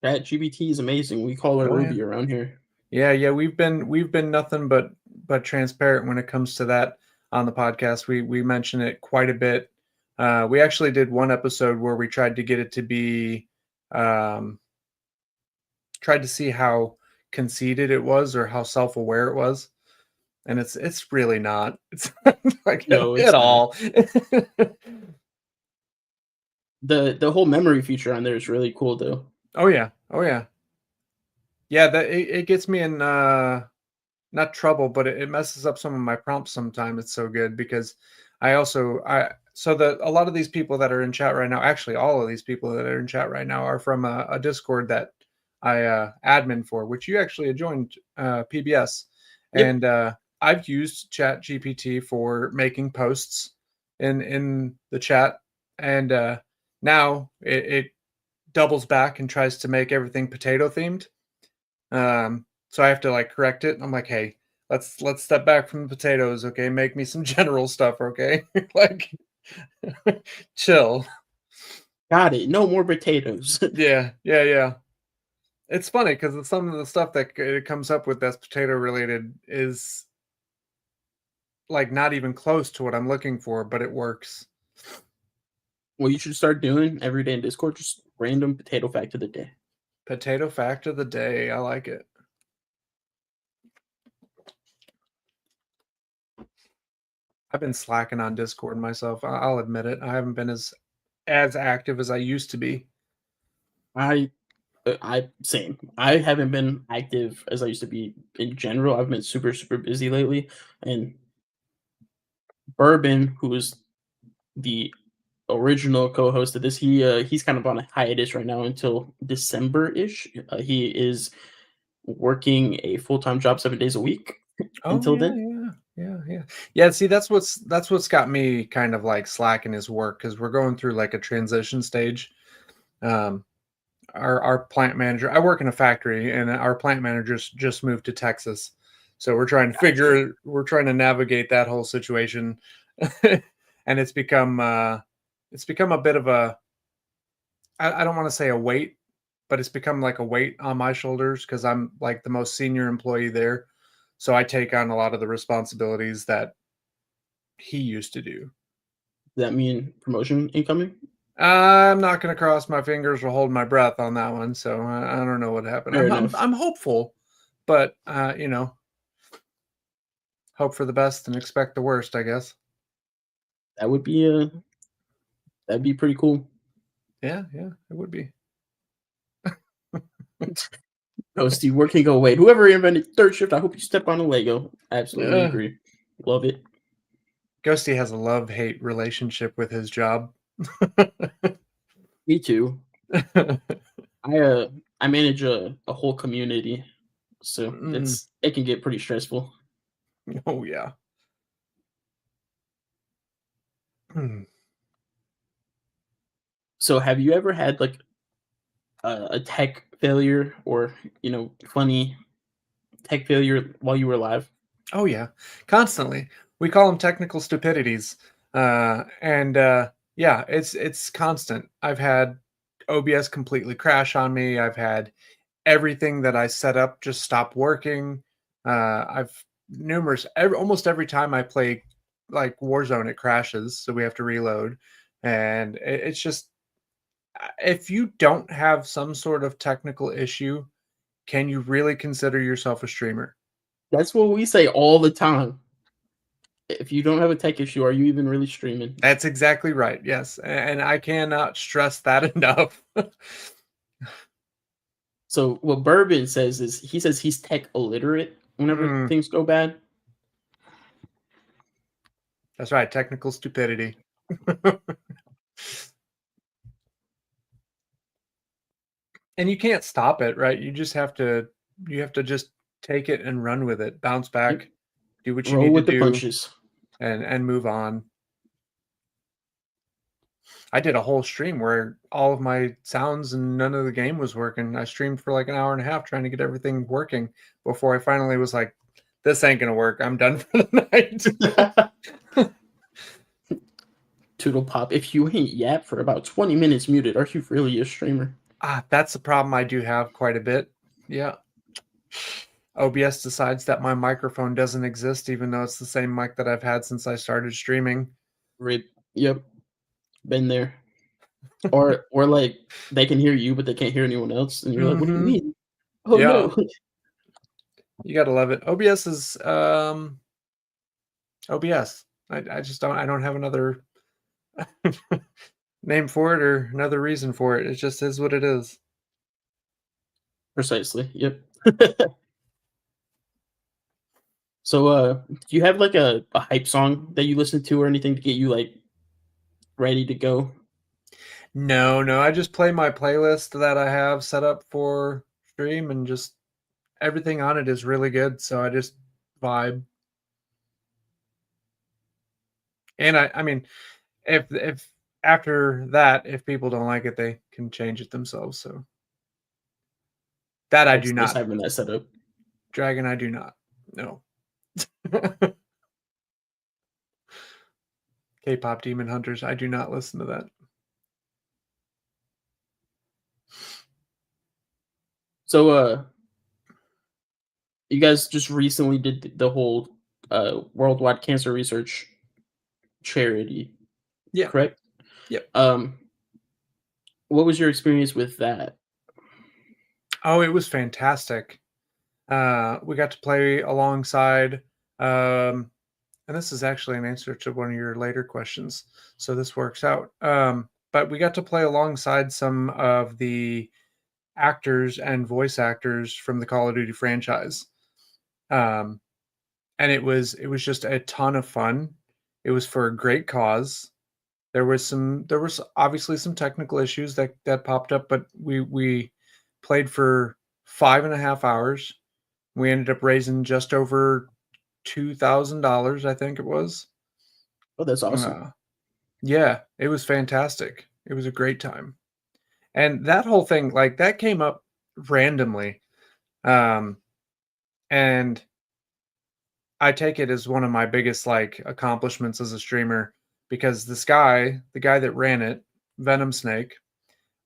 ChatGPT is amazing. We call her Ruby around here. Yeah, we've been nothing but transparent when it comes to that on the podcast. We mention it quite a bit. We actually did one episode where we tried to get it to be tried to see how conceited it was or how self-aware it was, and it's really not. It's like no, at all. The whole memory feature on there is really cool though. Oh yeah. That it gets me in not trouble, but it messes up some of my prompts sometimes. It's so good because a lot of these people that are in chat right now, actually all of these people that are in chat right now are from a Discord that I admin for, which you actually joined, PBS. Yep. And I've used ChatGPT for making posts in the chat, and now it doubles back and tries to make everything potato themed. So I have to like correct it. I'm like, hey, let's step back from the potatoes, okay? Make me some general stuff, okay? Like, chill. Got it. No more potatoes. Yeah. It's funny because some of the stuff that it comes up with that's potato related is like not even close to what I'm looking for, but it works. What you should start doing every day in Discord, just random potato fact of the day. Potato fact of the day. I like it. I've been slacking on Discord myself. I'll admit it. I haven't been as active as I used to be. Same. I haven't been active as I used to be in general. I've been super busy lately, and Bourbon, who is the original co-host of this, he's kind of on a hiatus right now until December-ish. He is working a full-time job 7 days a week until then. Yeah. See, that's what's got me kind of like slacking his work, because we're going through like a transition stage. Our plant manager, I work in a factory, and our plant manager just moved to Texas, so we're trying to navigate that whole situation. And it's become a bit of a, I don't want to say a weight, but it's become like a weight on my shoulders, because I'm like the most senior employee there. So I take on a lot of the responsibilities that he used to do. Does that mean promotion incoming? I'm not going to cross my fingers or hold my breath on that one. So I don't know what happened. Fair I'm enough. I'm hopeful, but hope for the best and expect the worst, I guess. That would be that'd be pretty cool. Yeah, it would be. Oh, Steve, where can you go? Wait, whoever invented third shift, I hope you step on a Lego. I absolutely Yeah. agree. Love it. Ghosty has a love-hate relationship with his job. Me too. I manage a whole community, so it can get pretty stressful. Oh yeah. So have you ever had like a tech failure, or funny tech failure while you were alive? Oh yeah, constantly. We call them technical stupidities, and yeah, it's constant. I've had OBS completely crash on me. I've had everything that I set up just stop working. I've almost every time I play like Warzone, it crashes, so we have to reload, and it's just, if you don't have some sort of technical issue, can you really consider yourself a streamer? That's what we say all the time. If you don't have a tech issue, are you even really streaming? That's exactly right. Yes, and I cannot stress that enough. So what Bourbon says is, he says he's tech illiterate whenever things go bad. That's right, technical stupidity. And you can't stop it, right? You have to just take it and run with it, bounce back, do what you Roll need with to the do, punches. and move on. I did a whole stream where all of my sounds and none of the game was working. I streamed for like an hour and a half trying to get everything working before I finally was like, this ain't gonna work. I'm done for the night. Toodle pop. If you ain't yap for about 20 minutes muted, are you really a streamer? That's the problem I do have quite a bit. Yeah. OBS decides that my microphone doesn't exist, even though it's the same mic that I've had since I started streaming. Rip. Yep. Been there. Or like they can hear you, but they can't hear anyone else, and you're like, "What do you mean?" Oh Yeah. no! You gotta love it. OBS is OBS. I just don't have another name for it or another reason for it. It just is what it is. Precisely. Yep. So, do you have like a hype song that you listen to or anything to get you like ready to go? No. I just play my playlist that I have set up for stream, and just everything on it is really good. So I just vibe. And I mean, if after that, if people don't like it, they can change it themselves. So that I do Just not. having that set up. Dragon, I do not. No. K-pop Demon Hunters, I do not listen to that. So, you guys just recently did the whole worldwide cancer research charity. Yeah. Correct? Yep. What was your experience with that? Oh, it was fantastic. We got to play alongside, and this is actually an answer to one of your later questions, so this works out. But we got to play alongside some of the actors and voice actors from the Call of Duty franchise. And it was just a ton of fun. It was for a great cause. There was obviously some technical issues that popped up, but we played for 5.5 hours. We ended up raising just over $2,000, I think it was. Oh, that's awesome. Yeah, it was fantastic. It was a great time. And that whole thing, like that came up randomly. Um, and I take it as one of my biggest like accomplishments as a streamer because this guy, the guy that ran it, Venom Snake,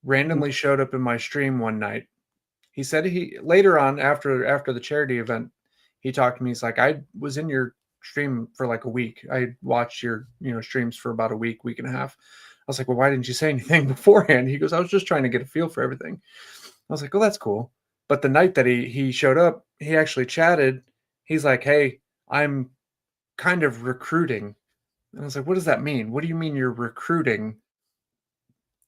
randomly showed up in my stream one night. He said he later on after the charity event, he talked to me. He's like, I was in your stream for like a week. I watched your streams for about a week and a half. I was like, well, why didn't you say anything beforehand? He goes, I was just trying to get a feel for everything. I was like, oh, that's cool. But the night that he showed up, he actually chatted. He's like, hey, I'm kind of recruiting. And I was like, what does that mean? What do you mean you're recruiting?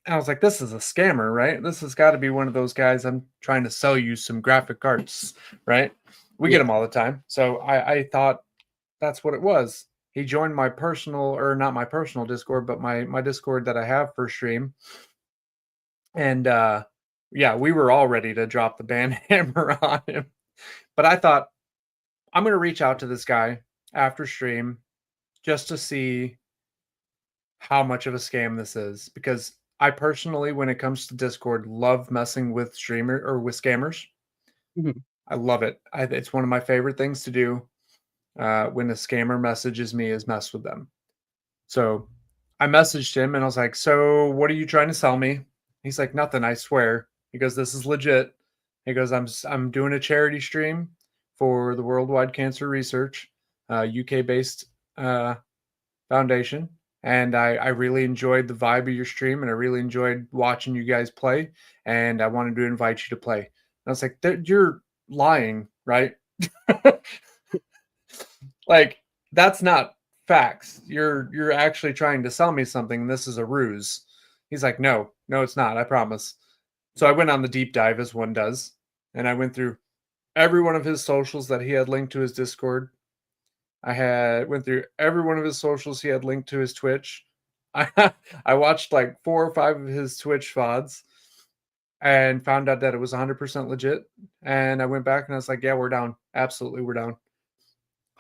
And I was like, this is a scammer, right? This has got to be one of those guys. I'm trying to sell you some graphic arts, right? We get them all the time. So I thought that's what it was. He joined my personal, or not my personal Discord, but my Discord that I have for stream. And yeah, we were all ready to drop the ban hammer on him. But I thought, I'm going to reach out to this guy after stream just to see how much of a scam this is. Because I personally, when it comes to Discord, love messing with with scammers. Mhm. I love it. It's one of my favorite things to do when a scammer messages me is mess with them. So I messaged him and I was like, so what are you trying to sell me? He's like, nothing, I swear. He goes, this is legit. He goes, I'm doing a charity stream for the Worldwide Cancer Research, UK based foundation. And I really enjoyed the vibe of your stream and I really enjoyed watching you guys play. And I wanted to invite you to play. And I was like, you're lying, right? Like, that's not facts. You're actually trying to sell me something. This is a ruse. He's like, no, it's not. I promise. So I went on the deep dive as one does, and I went through every one of his socials that he had linked to his Discord. Went through every one of his socials he had linked to his Twitch. I watched like 4 or 5 of his Twitch VODs and found out that it was 100% legit. And I went back and I was like, yeah, we're down. Absolutely, we're down.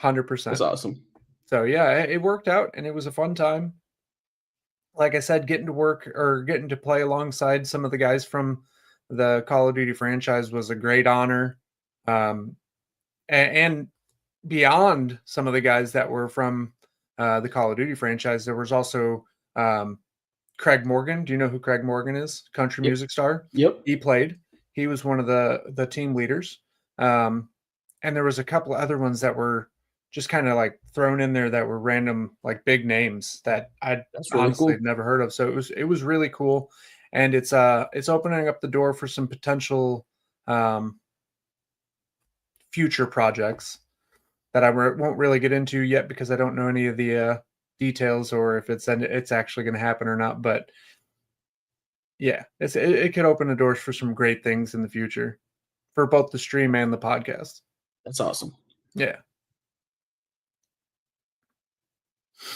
100%. That's awesome. So yeah, it worked out and it was a fun time. Like I said, getting to work or getting to play alongside some of the guys from the Call of Duty franchise was a great honor. And beyond some of the guys that were from the Call of Duty franchise, there was also Craig Morgan. Do you know who Craig Morgan is? Country music star. Yep. He played. He was one of the team leaders. And there was a couple of other ones that were just kind of like thrown in there that were random, like big names that I honestly had never heard of. So it was really cool, and it's opening up the door for some potential future projects that I won't really get into yet because I don't know any of the details or if it's actually going to happen or not. But yeah, it could open the doors for some great things in the future for both the stream and the podcast. That's awesome. Yeah.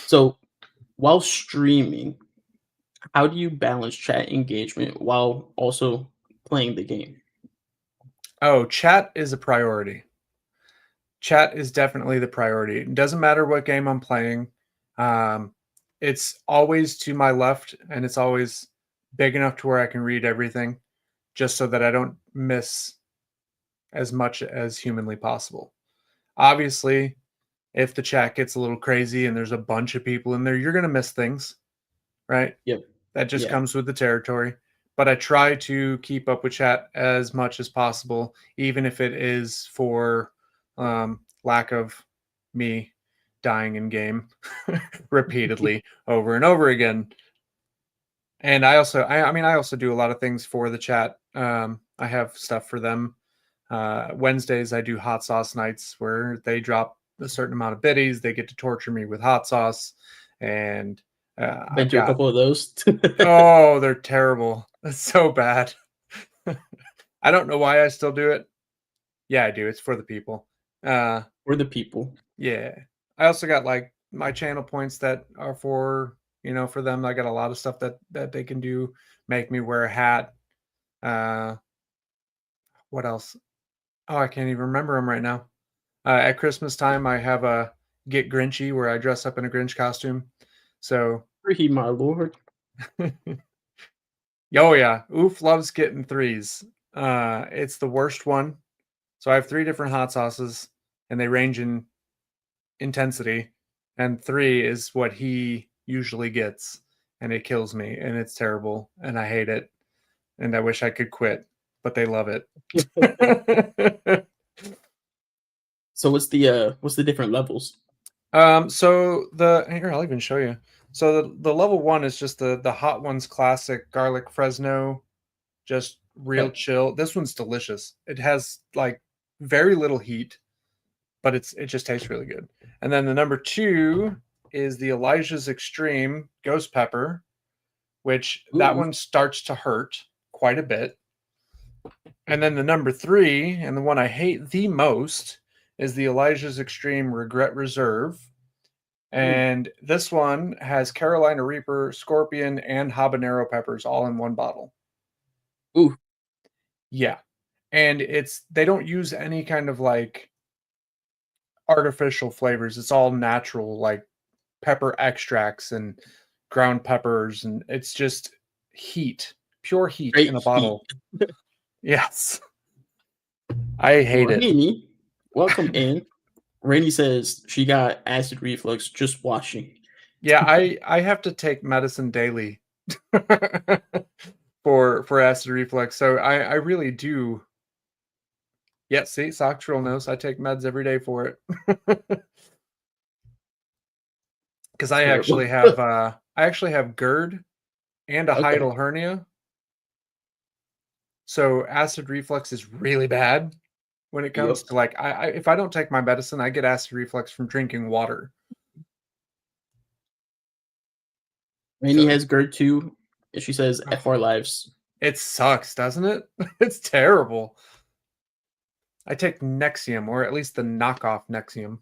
So while streaming, how do you balance chat engagement while also playing the game? Oh, chat is a priority. Chat is definitely the priority. It doesn't matter what game I'm playing. It's always to my left and it's always big enough to where I can read everything just so that I don't miss as much as humanly possible. Obviously, if the chat gets a little crazy and there's a bunch of people in there, you're going to miss things, right? Yep. That just comes with the territory. But I try to keep up with chat as much as possible, even if it is for lack of me dying in game repeatedly over and over again. And I also do a lot of things for the chat. I have stuff for them. Wednesdays I do hot sauce nights where they drop a certain amount of biddies. They get to torture me with hot sauce, and Been to a couple of those. Oh, they're terrible. It's so bad. I don't know why I still do it. Yeah, I do. It's for the people. For the people. Yeah. I also got like my channel points that are for, for them. I got a lot of stuff that they can do. Make me wear a hat. What else? Oh, I can't even remember them right now. At Christmas time, I have a Get Grinchy where I dress up in a Grinch costume. So, Free, my lord. oh yeah, Oof loves getting threes. It's the worst one. So I have 3 different hot sauces, and they range in intensity, and 3 is what he usually gets, and it kills me, and it's terrible, and I hate it, and I wish I could quit, but they love it. So what's the different levels? So here, I'll even show you. So the level 1 is just the Hot Ones classic garlic Fresno, just real chill. This one's delicious. It has like very little heat, but it just tastes really good. And then the number 2 is the Elijah's Extreme Ghost Pepper, which that one starts to hurt quite a bit. And then the number 3, and the one I hate the most, is the Elijah's Extreme Regret Reserve. And this one has Carolina Reaper, Scorpion, and habanero peppers all in one bottle. Ooh. Yeah. And they don't use any kind of like artificial flavors. It's all natural, like pepper extracts and ground peppers, and it's just heat, pure heat Great in a bottle. Yes. I hate Rainy, welcome in. Rainy says she got acid reflux just watching. Yeah, I have to take medicine daily for acid reflux. So I really do. Yeah, see, Soxtril knows I take meds every day for it. Because I actually have GERD and a hiatal hernia. So acid reflux is really bad when it comes to like if I don't take my medicine, I get acid reflux from drinking water. Rainy has GERD too, and she says FR lives. It sucks, doesn't it? It's terrible. I take Nexium, or at least the knockoff Nexium.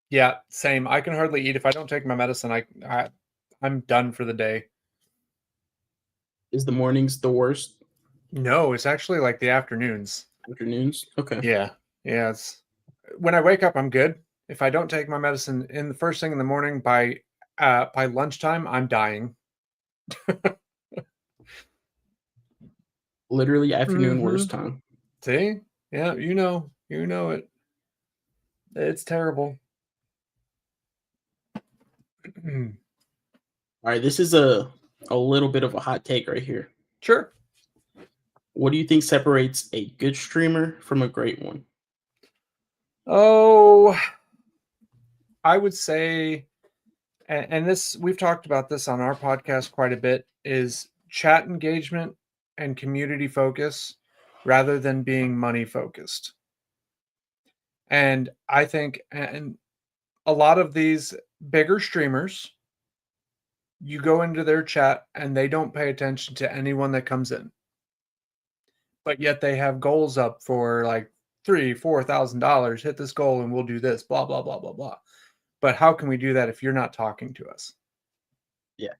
Yeah, same. I can hardly eat if I don't take my medicine. I'm done for the day. Is the mornings the worst? No, it's actually like the afternoons. Afternoons? Okay. Yeah. It's when I wake up, I'm good. If I don't take my medicine in the first thing in the morning, by lunchtime, I'm dying. Literally afternoon worst time. See? Yeah, you know it. It's terrible. All right, this is a little bit of a hot take right here. Sure. What do you think separates a good streamer from a great one? Oh, I would say, and this, we've talked about this on our podcast quite a bit, is chat engagement and community focus rather than being money focused. And I think, and a lot of these bigger streamers, you go into their chat and they don't pay attention to anyone that comes in. But yet they have goals up for like $3,000-$4,000. Hit this goal and we'll do this, blah, blah, blah, blah, blah. But how can we do that if you're not talking to us? Yeah,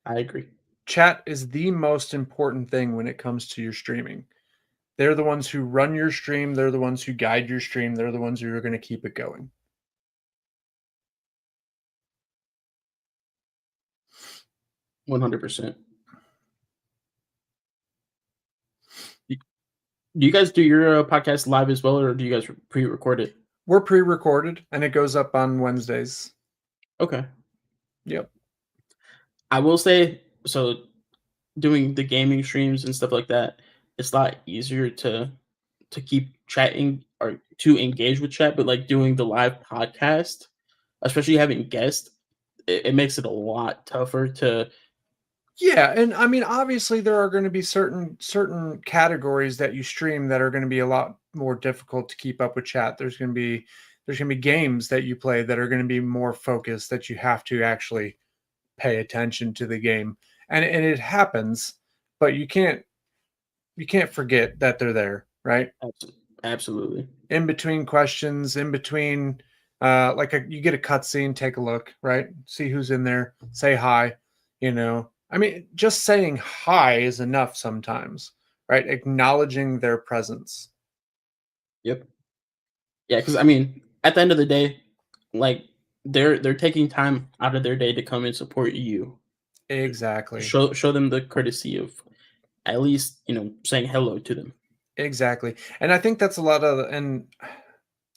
I agree. Chat is the most important thing when it comes to your streaming. They're the ones who run your stream. They're the ones who guide your stream. They're the ones who are going to keep it going. $100%. Do you guys do your podcast live as well, or do you guys pre-record it? We're pre-recorded, and it goes up on Wednesdays. Okay. Yep. I will say, so doing the gaming streams and stuff like that, it's a lot easier to keep chatting or to engage with chat, but like doing the live podcast, especially having guests, it makes it a lot tougher to. Yeah, and I mean, obviously there are going to be certain categories that you stream that are going to be a lot more difficult to keep up with chat. There's going to be games that you play that are going to be more focused, that you have to actually pay attention to the game. And it happens, but you can't forget that they're there, right? Absolutely. In between questions, in between, you get a cutscene, take a look, right? See who's in there, say hi. I mean, just saying hi is enough sometimes, right? Acknowledging their presence. Yep. Yeah, because I mean, at the end of the day, like they're taking time out of their day to come and support you. Exactly. Show them the courtesy of at least saying hello to them. Exactly. And I think that's a lot of, and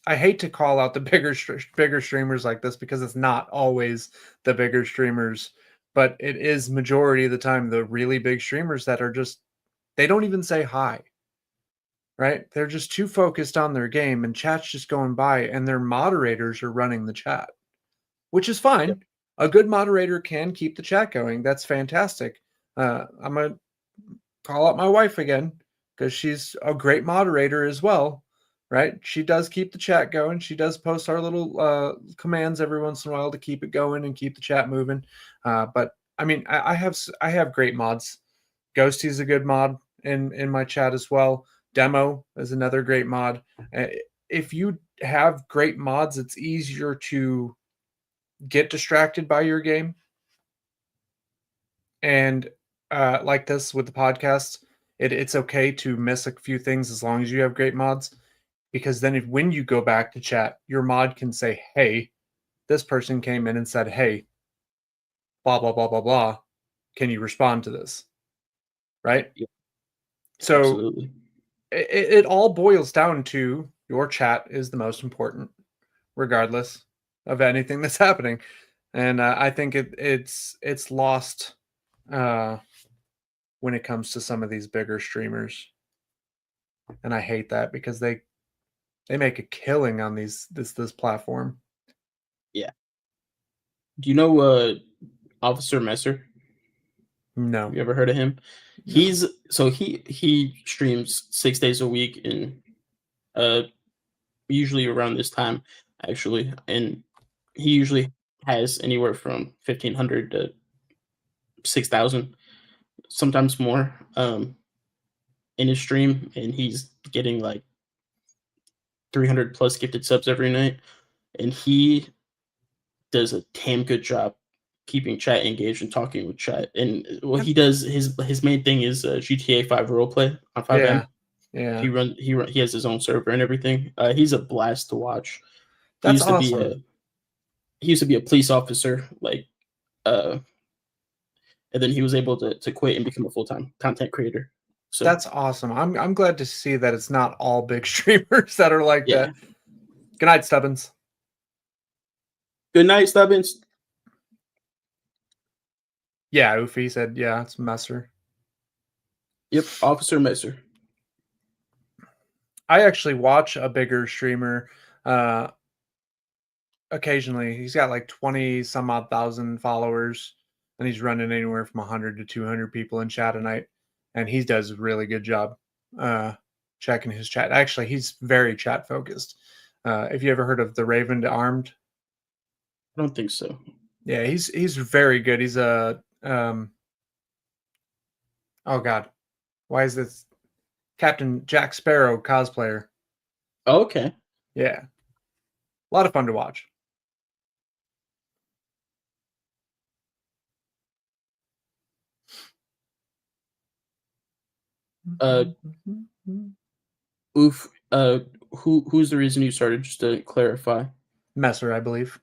I hate to call out the bigger streamers like this because it's not always the bigger streamers, but it is majority of the time the really big streamers that are just, they don't even say hi, right? They're just too focused on their game and chat's just going by and their moderators are running the chat, which is fine. Yep. A good moderator can keep the chat going. That's fantastic. I'm going to call out my wife again because she's a great moderator as well, right? She does keep the chat going. She does post our little commands every once in a while to keep it going and keep the chat moving. But I mean, I have great mods. Ghosty's a good mod in my chat as well. Demo is another great mod. If you have great mods, it's easier to get distracted by your game. And like this with the podcast, it's okay to miss a few things as long as you have great mods, because then when you go back to chat, your mod can say, hey, this person came in and said, hey, blah, blah, blah, blah, blah. Can you respond to this? Right? Yeah, so absolutely. It all boils down to your chat is the most important, regardless of anything that's happening. And I think it's lost when it comes to some of these bigger streamers. And I hate that because they make a killing on this platform. Yeah. Do you know Officer Messer? No. Have you ever heard of him? No. He streams 6 days a week and usually around this time actually, and he usually has anywhere from 1,500 to 6,000, sometimes more, in his stream, and he's getting like 300 plus gifted subs every night, and he does a damn good job keeping chat engaged and talking with chat. And what he does, his main thing is GTA 5 roleplay on 5M. Yeah. He has his own server and everything. He's a blast to watch. That's awesome. He used to be a police officer, and then he was able to quit and become a full-time content creator. So that's awesome. I'm glad to see that it's not all big streamers that are like that. Good night, Stubbins. Good night, Stubbins. Yeah, Oofy said, yeah, it's Messer. Yep, Officer Messer. I actually watch a bigger streamer occasionally. He's got like 20 some odd thousand followers, and he's running anywhere from 100 to 200 people in chat a night, and he does a really good job checking his chat. Actually, he's very chat focused. Have you ever heard of the Raven to Armed? I don't think so. Yeah, he's very good. He's a oh god, why is this Captain Jack Sparrow cosplayer? Oh, okay. Yeah, a lot of fun to watch. Oof. Who's the reason you started? Just to clarify. Messer, I believe.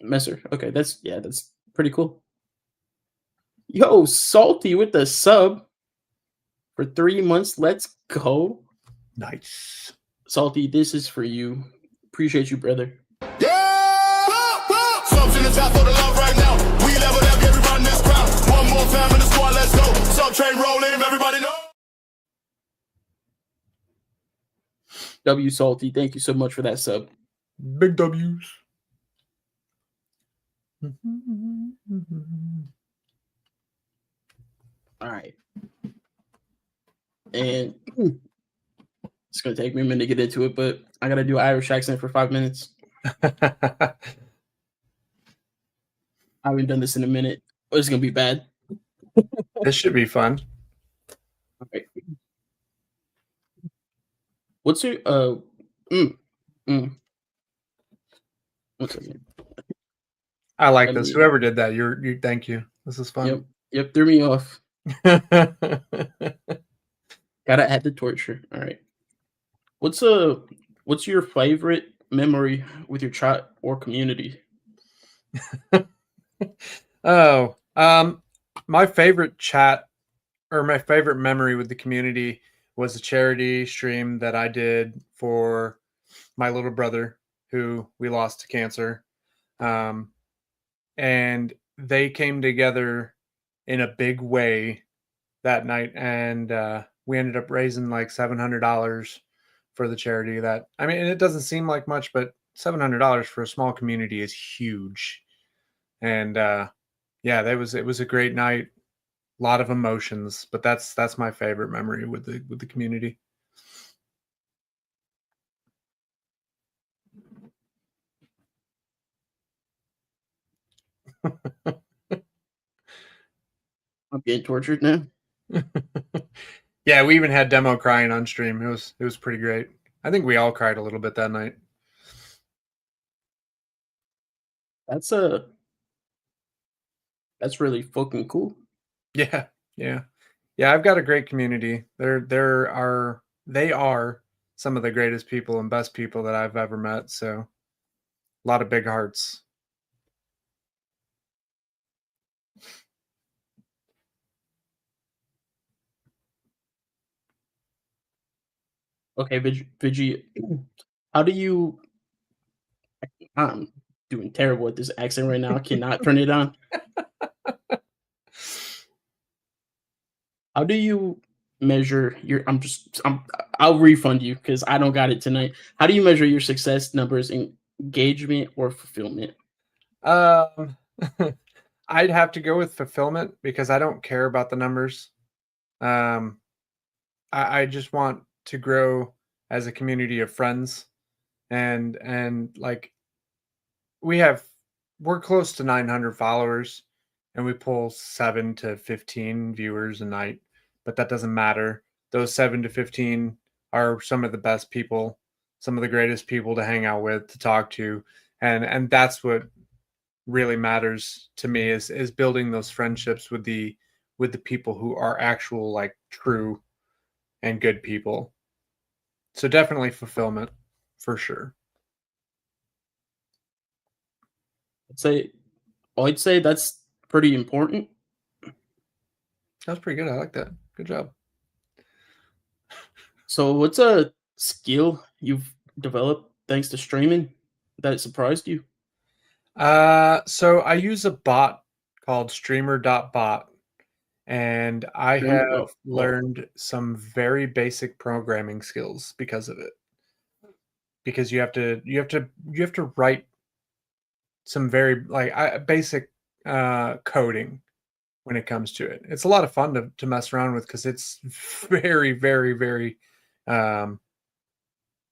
Messer. Okay, that's pretty cool. Yo, Salty with the sub for 3 months. Let's go. Nice. Salty, this is for you. Appreciate you, brother. Yeah! Subs in the top for the love right now. We leveled up, everybody in this crowd. One more fam in the squad, let's go. Sub train rolling, everybody know. W Salty, thank you so much for that sub. Big W's. All right. And it's going to take me a minute to get into it, but I got to do Irish accent for 5 minutes. I haven't done this in a minute. It's going to be bad. This should be fun. All right. What's your mm, mm, one second. I like Let this. me- Whoever did that, you thank you. This is fun. Yep, threw me off. Gotta add the torture. All right. What's what's your favorite memory with your chat or community? Oh, my favorite chat or my favorite memory with the community was a charity stream that I did for my little brother who we lost to cancer. Um, and they came together in a big way that night, and we ended up raising like $700 for the charity. That, I mean, and it doesn't seem like much, but $700 for a small community is huge. And yeah, it was a great night. A lot of emotions, but that's my favorite memory with the community. I'm getting tortured now. Yeah, we even had demo crying on stream. It was pretty great. I think we all cried a little bit that night. That's that's really fucking cool. Yeah, yeah, yeah. I've got a great community. They are some of the greatest people and best people that I've ever met. So a lot of big hearts. Okay, Vigi, how do you? I'm doing terrible at this accent right now. I cannot turn it on. How do you measure your? I'll refund you because I don't got it tonight. How do you measure your success numbers in engagement or fulfillment? Um, I'd have to go with fulfillment because I don't care about the numbers. Um, I just want to grow as a community of friends, and like we're close to 900 followers, and we pull 7 to 15 viewers a night, but that doesn't matter. Those 7 to 15 are some of the best people, some of the greatest people to hang out with, to talk to, and that's what really matters to me is building those friendships with the people who are actual, like, true and good people. So definitely fulfillment for sure. I'd say, I'd say that's pretty important. That's pretty good. I like that. Good job. So, what's a skill you've developed thanks to streaming that surprised you? So I use a bot called streamer.bot, and I have Well, learned some very basic programming skills because of it. Because you have to write some very, like, basic coding when it comes to it. It's a lot of fun to mess around with because it's very um,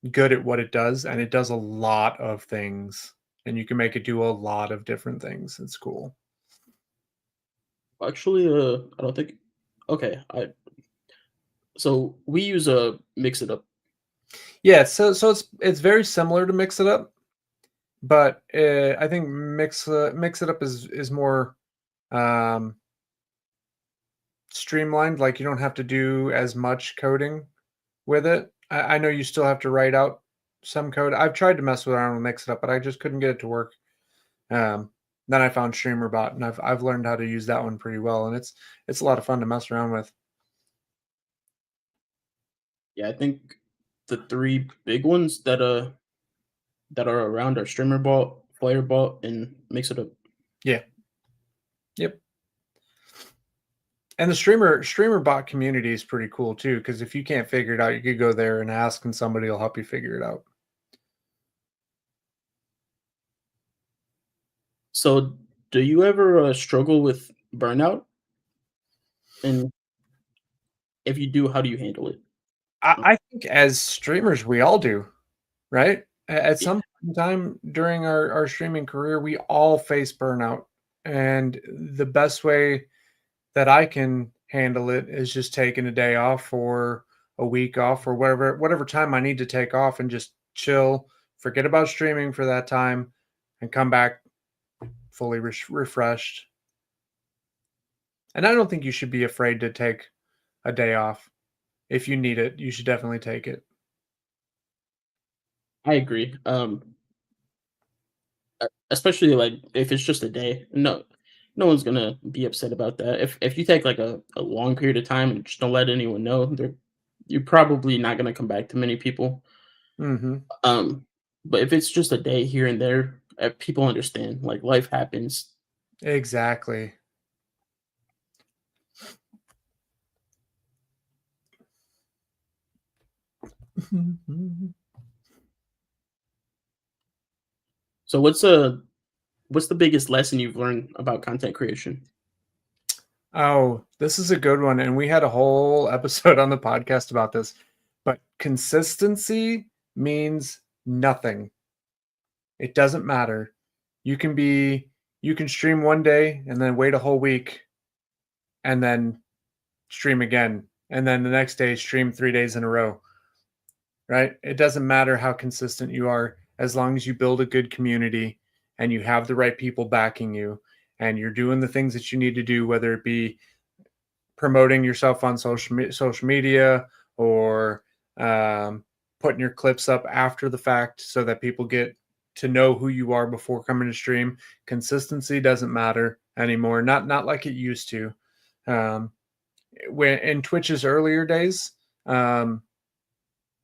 good at what it does, and it does a lot of things, and you can make it do a lot of different things. It's cool. actually, I don't think. Okay, I so we use a mix it up. Yeah, so it's very similar to Mix It Up, but I think Mix It Up is more um, streamlined. Like, you don't have to do as much coding with it. I know you still have to write out some code. I've tried to mess around with Mix It Up, but I just couldn't get it to work. Then I found StreamerBot, and I've learned how to use that one pretty well, and it's a lot of fun to mess around with. Yeah, I think the three big ones that are around are streamer bot, player bot, and mix it up. Yeah. Yep. And the streamer bot community is pretty cool too, because if you can't figure it out, you could go there and ask, and somebody will help you figure it out. So, do you ever struggle with burnout? And if you do, how do you handle it? I think as streamers, we all do, right? At Yeah, some point in time during our streaming career, we all face burnout. And the best way that I can handle it is just taking a day off for a week off or whatever time I need to take off and just chill, forget about streaming for that time, and come back fully refreshed. And I don't think you should be afraid to take a day off. If you need it, you should definitely take it. I agree. Especially like if it's just a day. No one's gonna be upset about that. If you take like a long period of time and just don't let anyone know, you're probably not gonna come back to many people. Hmm. Um, but if it's just a day here and there, people understand. Like life happens. Exactly. So what's the biggest lesson you've learned about content creation? Oh, this is a good one. And we had a whole episode on the podcast about this. But consistency means nothing. It doesn't matter. You can stream one day and then wait a whole week and then stream again. And then the next day stream 3 days in a row. Right? It doesn't matter how consistent you are as long as you build a good community and you have the right people backing you and you're doing the things that you need to do, whether it be promoting yourself on social media or putting your clips up after the fact so that people get to know who you are before coming to stream. Consistency doesn't matter anymore. Not like it used to. When in Twitch's earlier days,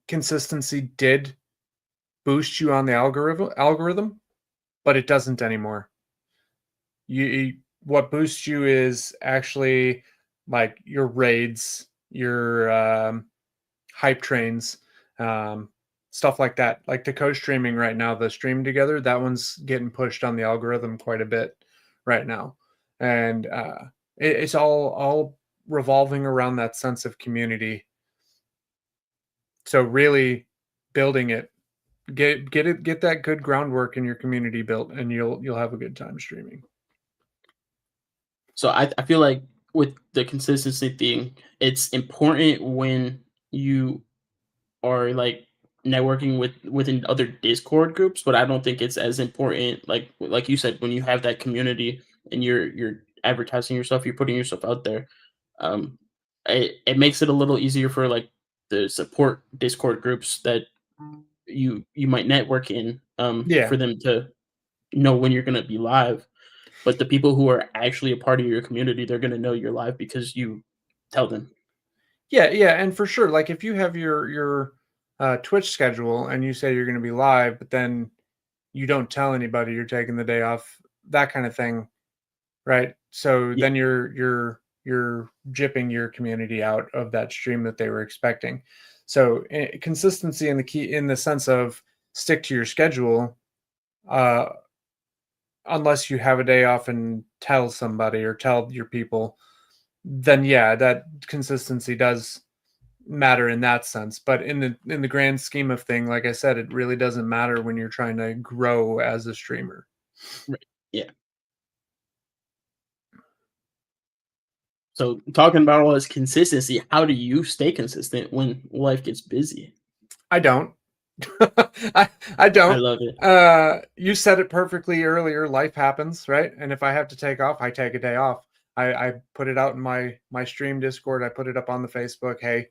consistency did boost you on the algorithm, but it doesn't anymore. What boosts you is actually like your raids, your hype trains, stuff like that. Like the co-streaming right now, the stream together, that one's getting pushed on the algorithm quite a bit right now, and it's all revolving around that sense of community. So really building it, get that good groundwork in your community built, and you'll have a good time streaming. So I feel like with the consistency thing, it's important when you are like networking within other Discord groups, but I don't think it's as important like you said when you have that community and you're advertising yourself, you're putting yourself out there. Um, it makes it a little easier for like the support Discord groups that you might network in Yeah. for them to know when you're going to be live. But the people who are actually a part of your community, they're going to know you're live because you tell them. Yeah, and for sure, like if you have your Twitch schedule and you say you're going to be live, but then you don't tell anybody you're taking the day off, that kind of thing, right? So Yeah. then you're gypping your community out of that stream that they were expecting. So consistency in the key in the sense of stick to your schedule, uh, unless you have a day off and tell somebody or tell your people, then yeah, that consistency does matter in that sense. But in the grand scheme of thing, like I said, it really doesn't matter when you're trying to grow as a streamer. Right. Yeah. So talking about all this consistency, how do you stay consistent when life gets busy? I don't. I I don't. love it. You said it perfectly earlier. Life happens, right? And if I have to take off, I take a day off. I put it out in my stream Discord. I put it up on the Facebook. Hey,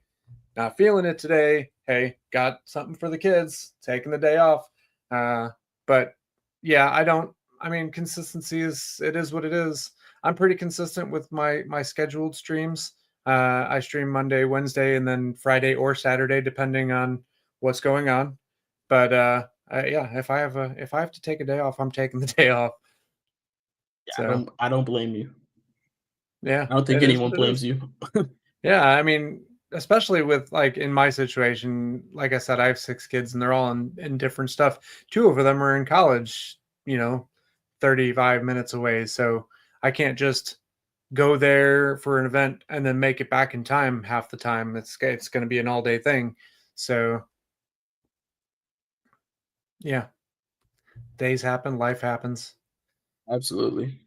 not feeling it today. Hey, got something for the kids. Taking the day off. But yeah, I don't. I mean, consistency is what it is. I'm pretty consistent with my scheduled streams. I stream Monday, Wednesday, and then Friday or Saturday, depending on what's going on. But yeah, if I have to take a day off, I'm taking the day off. Yeah, So I don't blame you. yeah, I don't think it is anyone what it blames is. you. Yeah, I mean, especially with like in my situation, like I said, I have 6 kids and they're all in different stuff. 2 of them are in college, 35 minutes away. So I can't just go there for an event and then make it back in time half the time. It's going to be an all day thing. So yeah, days happen, life happens. Absolutely.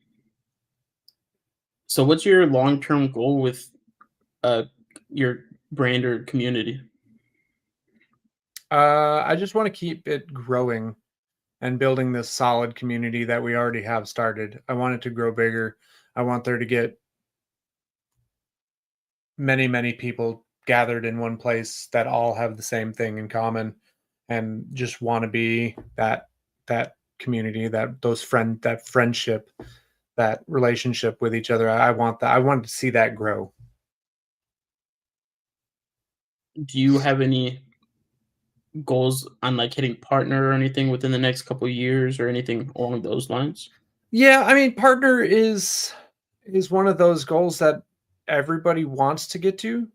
So what's your long-term goal with uh your brand or community? I just want to keep it growing and building this solid community that we already have started. I want it to grow bigger. I want there to get many, many people gathered in one place that all have the same thing in common and just want to be that community, that friendship, that relationship with each other. I want that. I want to see that grow. Do you have any goals on like hitting partner or anything within the next couple of years or anything along those lines? Yeah, I mean, partner is one of those goals that everybody wants to get to,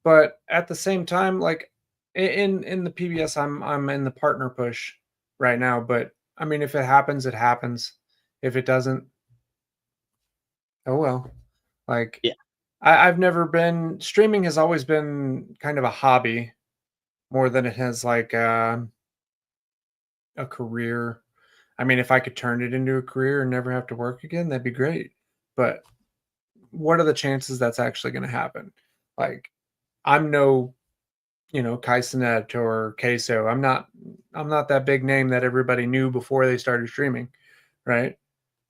but at the same time, like in the PBS, I'm in the partner push right now. But I mean, if it happens, it happens. If it doesn't, oh well. Like Yeah. I've never been streaming has always been kind of a hobby more than it has like a career. I mean, if I could turn it into a career and never have to work again, that'd be great. But what are the chances that's actually going to happen? Like, I'm no, Kaisenet or Queso. I'm not that big name that everybody knew before they started streaming, right?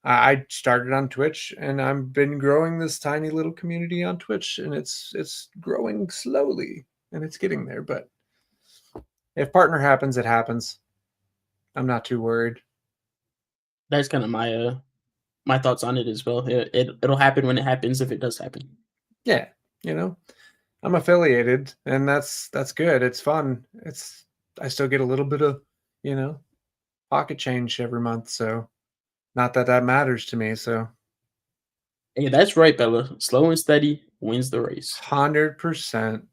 I started on Twitch and I've been growing this tiny little community on Twitch, and it's growing slowly and it's getting there. But if partner happens, it happens. I'm not too worried. That's kind of my thoughts on it as well. It'll happen when it happens, if it does happen. Yeah, I'm affiliated, and that's good. It's fun. I still get a little bit of, pocket change every month, so not that that matters to me. So Hey, that's right, Bella. Slow and steady wins the race. 100%.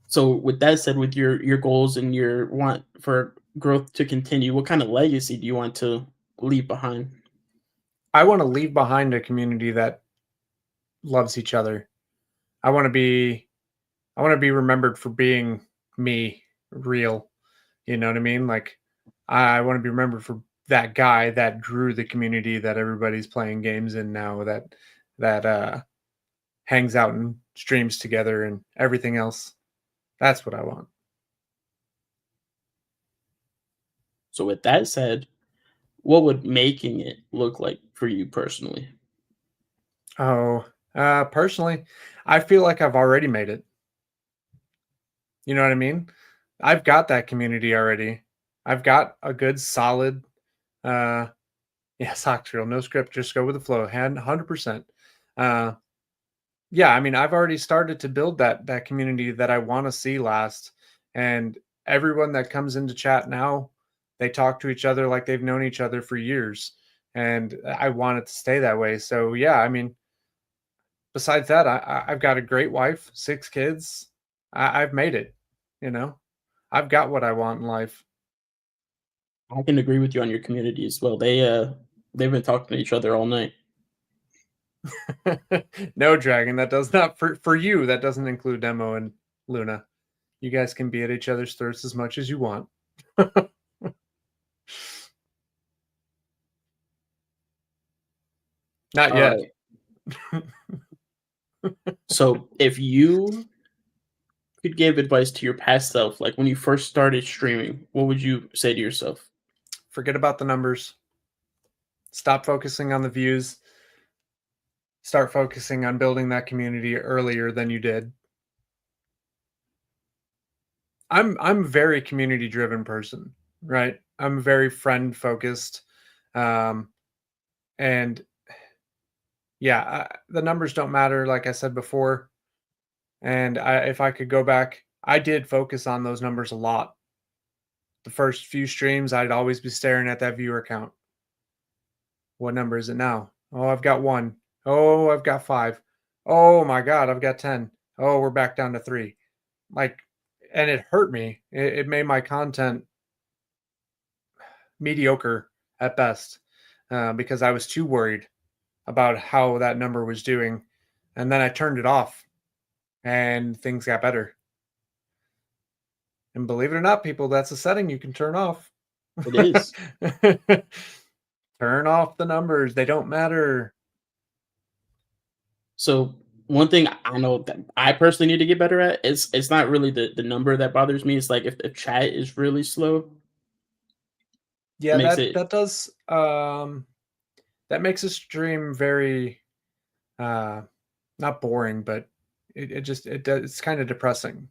So with that said, with your goals and your want for growth to continue, what kind of legacy do you want to leave behind? I want to leave behind a community that loves each other. I want to be remembered for being me, real. You know what I mean? Like I want to be remembered for that guy that drew the community that everybody's playing games in now, that hangs out and streams together and everything else. That's what I want. So with that said, what would making it look like for you personally? Oh, personally, I feel like I've already made it. You know what I mean? I've got that community already. I've got a good, solid, uh, yeah, socks reel, no script, just go with the flow, 100%. Yeah, I mean, I've already started to build that community that I want to see last, and everyone that comes into chat now, they talk to each other like they've known each other for years, and I want it to stay that way. So yeah, I mean, besides that, I've got a great wife, 6 kids. I've made it. You know, I've got what I want in life. I can agree with you on your community as well. They've been talking to each other all night. No, Dragon, that does not for you. That doesn't include Demo and Luna. You guys can be at each other's throats as much as you want. Not yet. So if you could give advice to your past self, like when you first started streaming, what would you say to yourself? Forget about the numbers. Stop focusing on the views. Start focusing on building that community earlier than you did. I'm a very community driven person, right? I'm very friend focused. And yeah, the numbers don't matter, like I said before. And if I could go back, I did focus on those numbers a lot. The first few streams, I'd always be staring at that viewer count. What number is it now? Oh, I've got 1. Oh, I've got 5. Oh my God, I've got 10. Oh, we're back down to 3. Like, and it hurt me. It made my content mediocre at best because I was too worried about how that number was doing. And then I turned it off and things got better. And believe it or not, people, that's a setting you can turn off. It is. Turn off the numbers. They don't matter. So one thing I know that I personally need to get better at is it's not really the number that bothers me. It's like if chat is really slow, it Yeah, makes that it that does that makes a stream very uh not boring, but it's kind of depressing.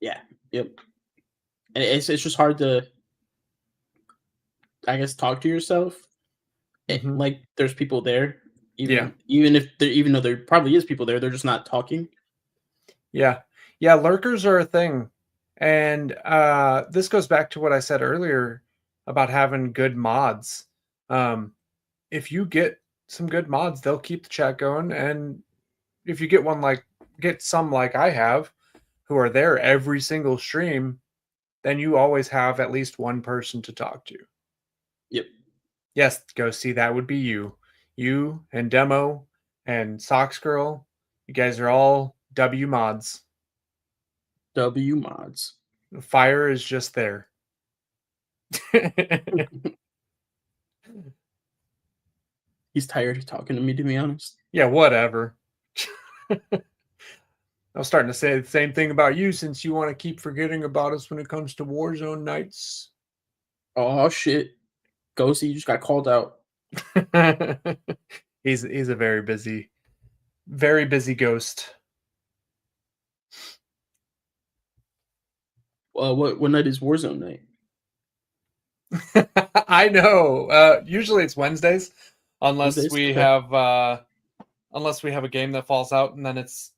yeah, yep. And it's just hard to, I guess, talk to yourself. Hmm. Like there's people there, Yeah. even though there probably is people there, they're just not talking. Yeah. Yeah, lurkers are a thing. And this goes back to what I said earlier about having good mods. Um, if you get some good mods, they'll keep the chat going. And if you get some like I have, who are there every single stream, then you always have at least one person to talk to. Yep. Yes, go see, that would be you. You and Demo and Socks Girl. You guys are all W mods. W mods. The fire is just there. He's tired of talking to me, to be honest. Yeah, whatever. I was starting to say the same thing about you since you want to keep forgetting about us when it comes to Warzone nights. Oh shit. Ghosty, you just got called out. He's a very busy ghost. What night is Warzone night? I know. Usually it's Wednesdays, unless Wednesdays? we Okay. have a game that falls out, and then it's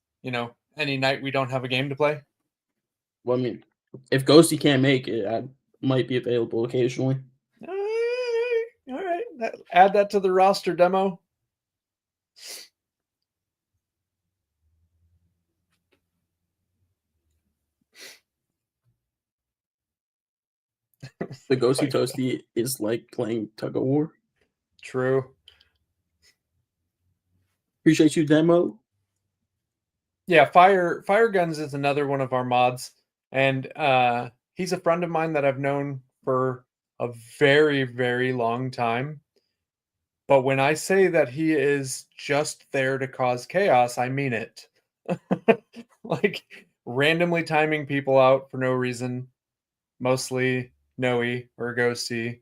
any night we don't have a game to play. Well, I mean, if Ghosty can't make it, I might be available occasionally. All right. Add that to the roster, Demo. The Ghosty Toasty is like playing tug of war. True. Appreciate you, Demo. Yeah, Fire Guns is another one of our mods, and he's a friend of mine that I've known for a very, very long time. But when I say that he is just there to cause chaos, I mean it. Like randomly timing people out for no reason, mostly Noe or Ghosty,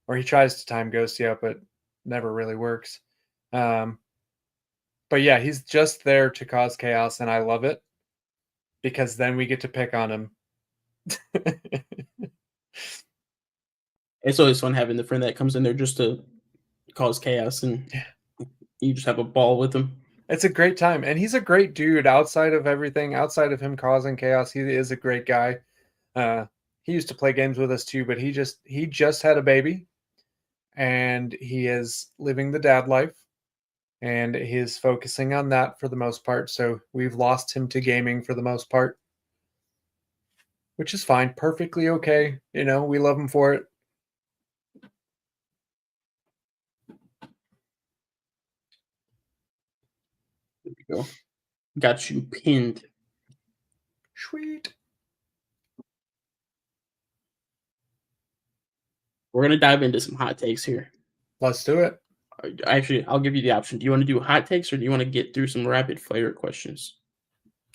or he tries to time Ghosty out, but never really works. But yeah, he's just there to cause chaos, and I love it because then we get to pick on him. It's always fun having the friend that comes in there just to cause chaos, and you just have a ball with them. It's a great time, and he's a great dude. Outside of everything, outside of him causing chaos, he is a great guy. He used to play games with us too, but he just had a baby, and he is living the dad life, and he is focusing on that for the most part. So we've lost him to gaming for the most part, which is fine, perfectly okay. We love him for it. There we go. Got you pinned. Sweet. We're gonna dive into some hot takes here. Let's do it. Actually, I'll give you the option. Do you want to do hot takes or do you want to get through some rapid fire questions?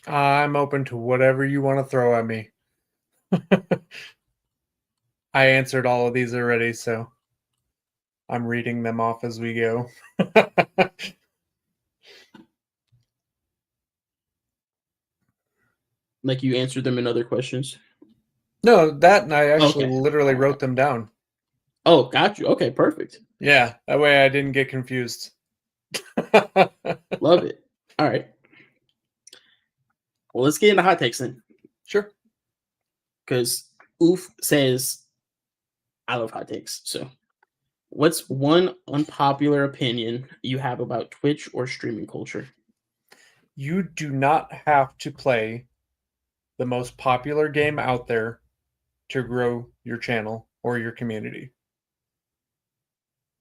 I'm open to whatever you want to throw at me. I answered all of these already, so I'm reading them off as we go. Like you answered them in other questions? No, that and I actually Okay. literally wrote them down. Oh, got you. Okay, perfect. Yeah, that way I didn't get confused. Love it. All right. Well, let's get into hot takes then. Sure. Because Oof says, I love hot takes. So, what's one unpopular opinion you have about Twitch or streaming culture? You do not have to play the most popular game out there to grow your channel or your community.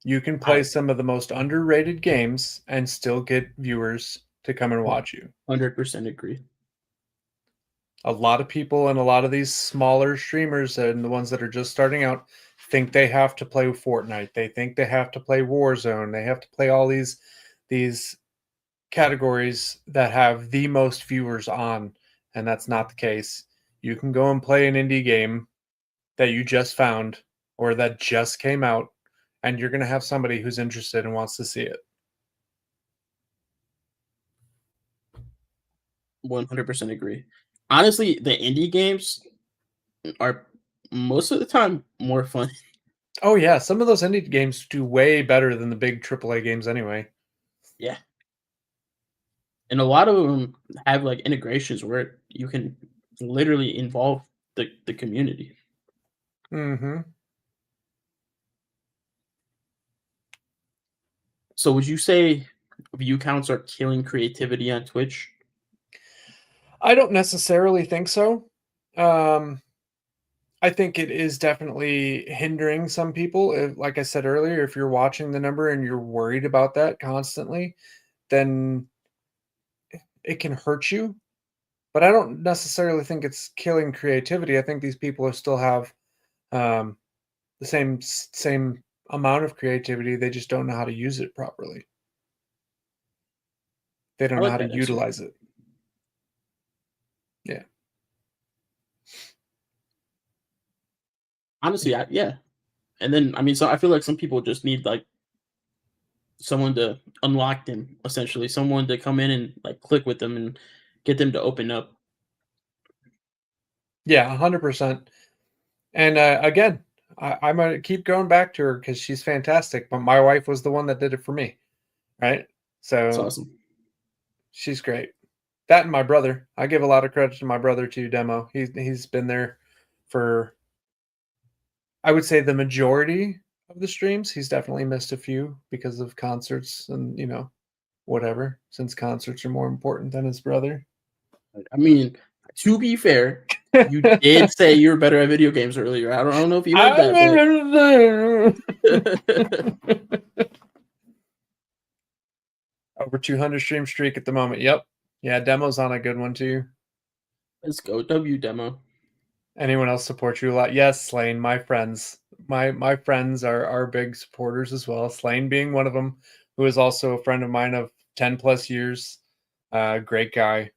You can play some of the most underrated games and still get viewers to come and watch you. 100% agree. A lot of people and a lot of these smaller streamers and the ones that are just starting out think they have to play Fortnite. They think they have to play Warzone. They have to play all these categories that have the most viewers on, and that's not the case. You can go and play an indie game that you just found or that just came out, and you're going to have somebody who's interested and wants to see it. 100% agree. Honestly, the indie games are most of the time more fun. Oh yeah, some of those indie games do way better than the big AAA games anyway. Yeah. And a lot of them have like integrations where you can literally involve the community. Mm-hmm. So would you say view counts are killing creativity on Twitch? I don't necessarily think so. I think it is definitely hindering some people. Like I said earlier, if you're watching the number and you're worried about that constantly, then it can hurt you. But I don't necessarily think it's killing creativity. I think these people still have um, the same amount of creativity. They just don't know how to use it properly. They I don't know like how to that answer. utilize it. Yeah. Honestly, yeah. And then I mean, so I feel like some people just need like someone to unlock them, essentially, someone to come in and like click with them and get them to open up. Yeah, 100%. And again, I'm gonna keep going back to her because she's fantastic. But my wife was the one that did it for me, right? It's So awesome. she's great. That and my brother. I give a lot of credit to my brother too. Demo. He's been there for, I would say, the majority of the streams. He's definitely missed a few because of concerts and whatever. Since concerts are more important than his brother. I mean, to be fair, you did say you were better at video games earlier. I don't know if you heard that, but Over 200 stream streak at the moment. Yep. Yeah, Demo's on a good one too. let's go W demo. Anyone else support you a lot? Yes, Slane, my friends. My friends are big supporters as well. Slane being one of them, who is also a friend of mine of 10 plus years. Great guy.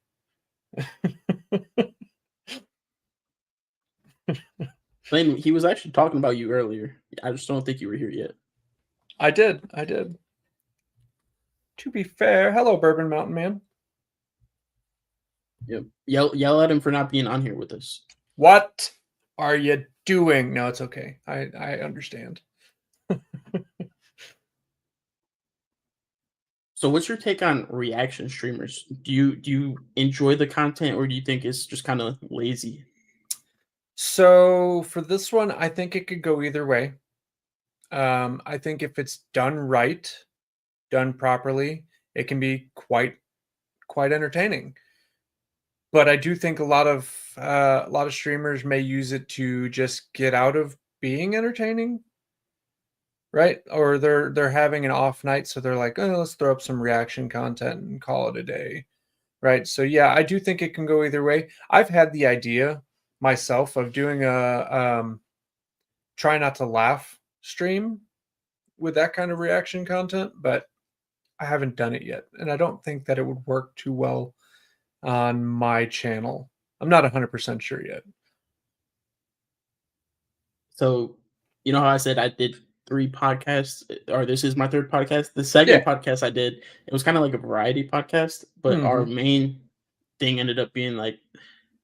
Lane, he was actually talking about you earlier. I just don't think you were here yet. I did. To be fair, hello, Bourbon Mountain Man. Yep. Yell at him for not being on here with us. What are you doing? No, it's okay. I understand. So what's your take on reaction streamers? Do you enjoy the content or do you think it's just kind of lazy? So for this one, I think it could go either way. I think if it's done right, done properly, it can be quite entertaining. But I do think a lot of streamers may use it to just get out of being entertaining, right? Or they're having an off night, so they're like, oh, let's throw up some reaction content and call it a day, right? So yeah, I do think it can go either way. I've had the idea myself of doing a try not to laugh stream with that kind of reaction content, but I haven't done it yet, and I don't think that it would work too well on my channel. I'm not 100% sure yet. So, you know how I said I did 3 podcasts, or this is my 3rd podcast? The second podcast I did, it was kind of like a variety podcast, but our main thing ended up being like,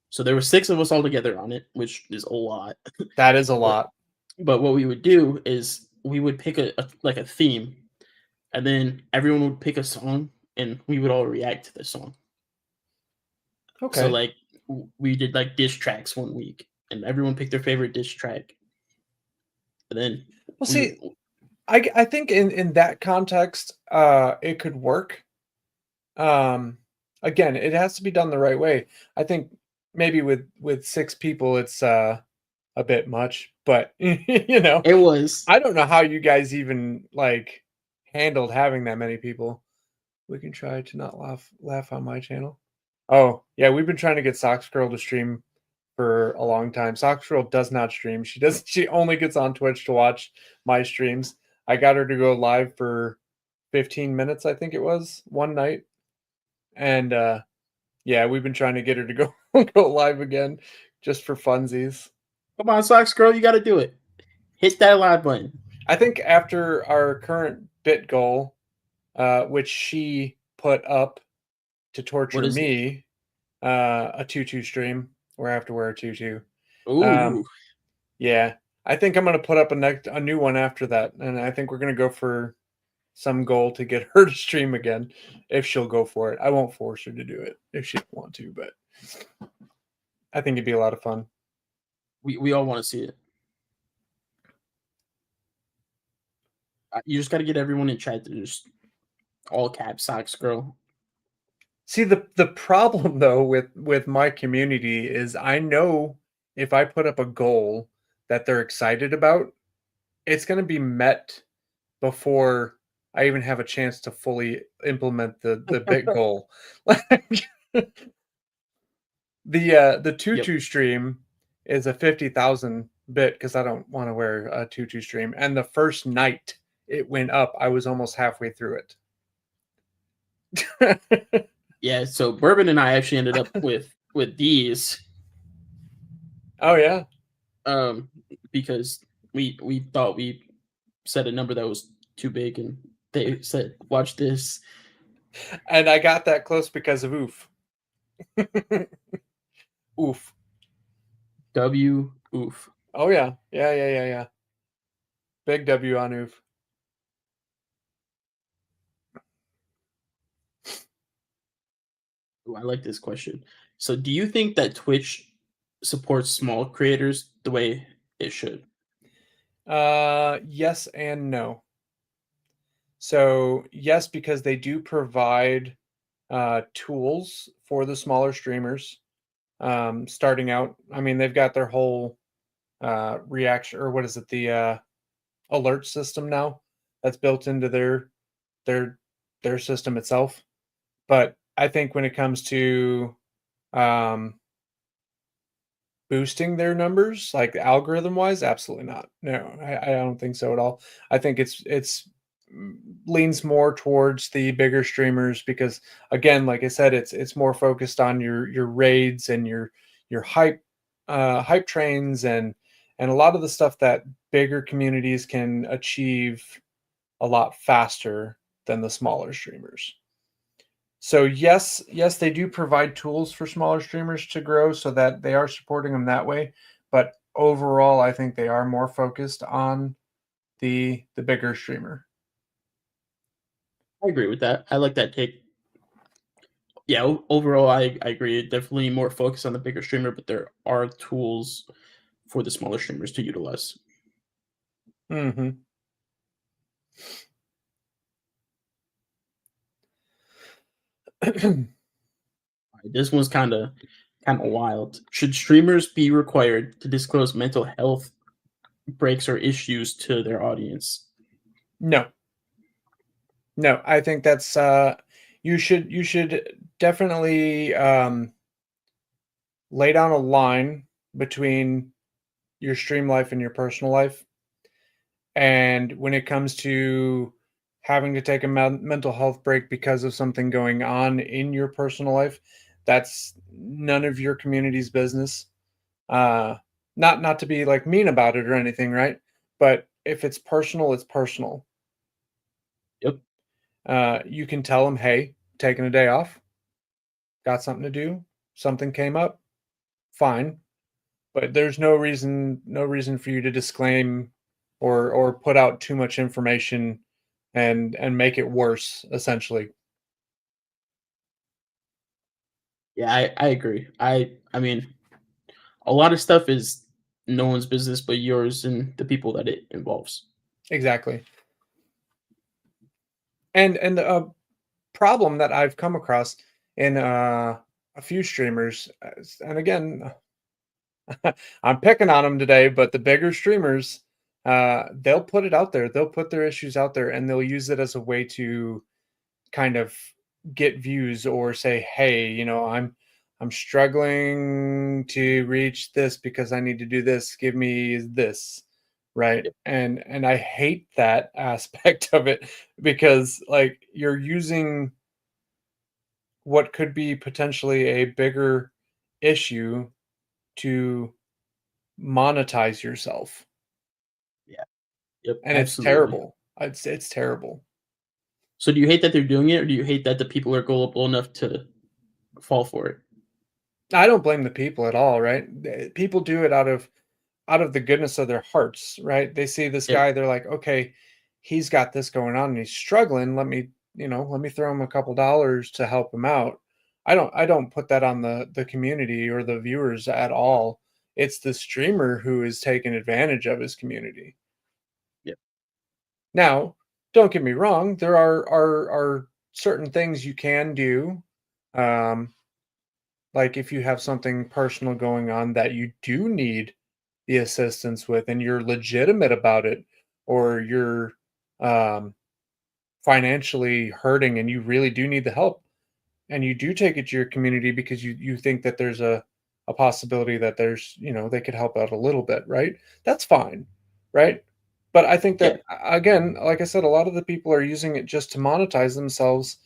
so there were 6 of us all together on it, which is a lot. That is a lot. But what we would do is we would pick a theme, and then everyone would pick a song, and we would all react to the song. Okay. So like we did like diss tracks one week, and everyone picked their favorite diss track. And then well, see, I think in that context, it could work. Again, it has to be done the right way. I think maybe with 6 people, it's a bit much, but it was. I don't know how you guys even like handled having that many people. We can try to not laugh on my channel. Oh yeah, we've been trying to get Socks Girl to stream for a long time. Socks Girl does not stream. She only gets on Twitch to watch my streams. I got her to go live for 15 minutes, I think it was, one night, And yeah, we've been trying to get her to go go live again just for funsies. Come on, Socks Girl, you got to do it. Hit that live button. I think after our current bit goal, which she put up to torture What is it? me, a tutu stream where I have to wear a tutu. Ooh. Yeah, I think I'm gonna put up a new one after that, and I think we're gonna go for some goal to get her to stream again if she'll go for it. I won't force her to do it if she don't want to, but I think it'd be a lot of fun. We all want to see it. You just got to get everyone in chat to just all cap Socks Girl. See, the problem though with my community is I know if I put up a goal that they're excited about, it's going to be met before I even have a chance to fully implement the bit goal. The tutu stream is a 50,000 bit because I don't want to wear a tutu stream. And the first night it went up, I was almost halfway through it. Yeah, so Bourbon and I actually ended up with these. Oh yeah. Because we thought we set a number that was too big, and they said, "Watch this." And I got that close because of oof. Oof. Oof. Oh yeah. Yeah. Big W on oof. Ooh, I like this question. So, do you think that Twitch supports small creators the way it should? Yes and no. So yes, because they do provide tools for the smaller streamers starting out. I mean, they've got their whole reaction, or what is it, the alert system now that's built into their system itself. But I think when it comes to boosting their numbers, like algorithm wise, absolutely not. No, I don't think so at all. I think it's leans more towards the bigger streamers because, again, like I said, it's more focused on your raids and your hype trains and a lot of the stuff that bigger communities can achieve a lot faster than the smaller streamers. So yes, they do provide tools for smaller streamers to grow so that they are supporting them that way. But overall, I think they are more focused on the bigger streamer. I agree with that. I like that take. Yeah, overall, I agree. Definitely more focused on the bigger streamer, but there are tools for the smaller streamers to utilize. Mm-hmm. This one's kind of wild. Should streamers be required to disclose mental health breaks or issues to their audience? No, I think that's you should definitely lay down a line between your stream life and your personal life. And when it comes to having to take a mental health break because of something going on in your personal life, that's none of your community's business. Not to be like mean about it or anything, right? But if it's personal, it's personal. Yep. You can tell them, hey, taking a day off, got something to do, something came up, fine. But there's no reason for you to disclaim or put out too much information and make it worse, essentially. Yeah, I agree. I mean, a lot of stuff is no one's business but yours and the people that it involves. Exactly. And a problem that I've come across in a few streamers, and again, I'm picking on them today, but the bigger streamers, they'll put it out there. They'll put their issues out there, and they'll use it as a way to kind of get views or say, "Hey, you know, I'm struggling to reach this because I need to do this. Give me this." Right. And I hate that aspect of it because like you're using what could be potentially a bigger issue to monetize yourself. Yep, And it's absolutely. terrible. It's terrible. So do you hate that they're doing it, or do you hate that the people are gullible enough to fall for it? I don't blame the people at all, right? People do it out of the goodness of their hearts, right? They see this Yep. guy, they're like, okay, he's got this going on and he's struggling. Let me throw him a couple dollars to help him out. I don't put that on the community or the viewers at all. It's the streamer who is taking advantage of his community. Yep. Now, don't get me wrong, there are certain things you can do. Um, like if you have something personal going on that you do need the assistance with and you're legitimate about it, or you're um, financially hurting and you really do need the help, and you do take it to your community because you think that there's a possibility that there's, they could help out a little bit, right? That's fine, right? But I think Yeah. that, again, like I said, a lot of the people are using it just to monetize themselves,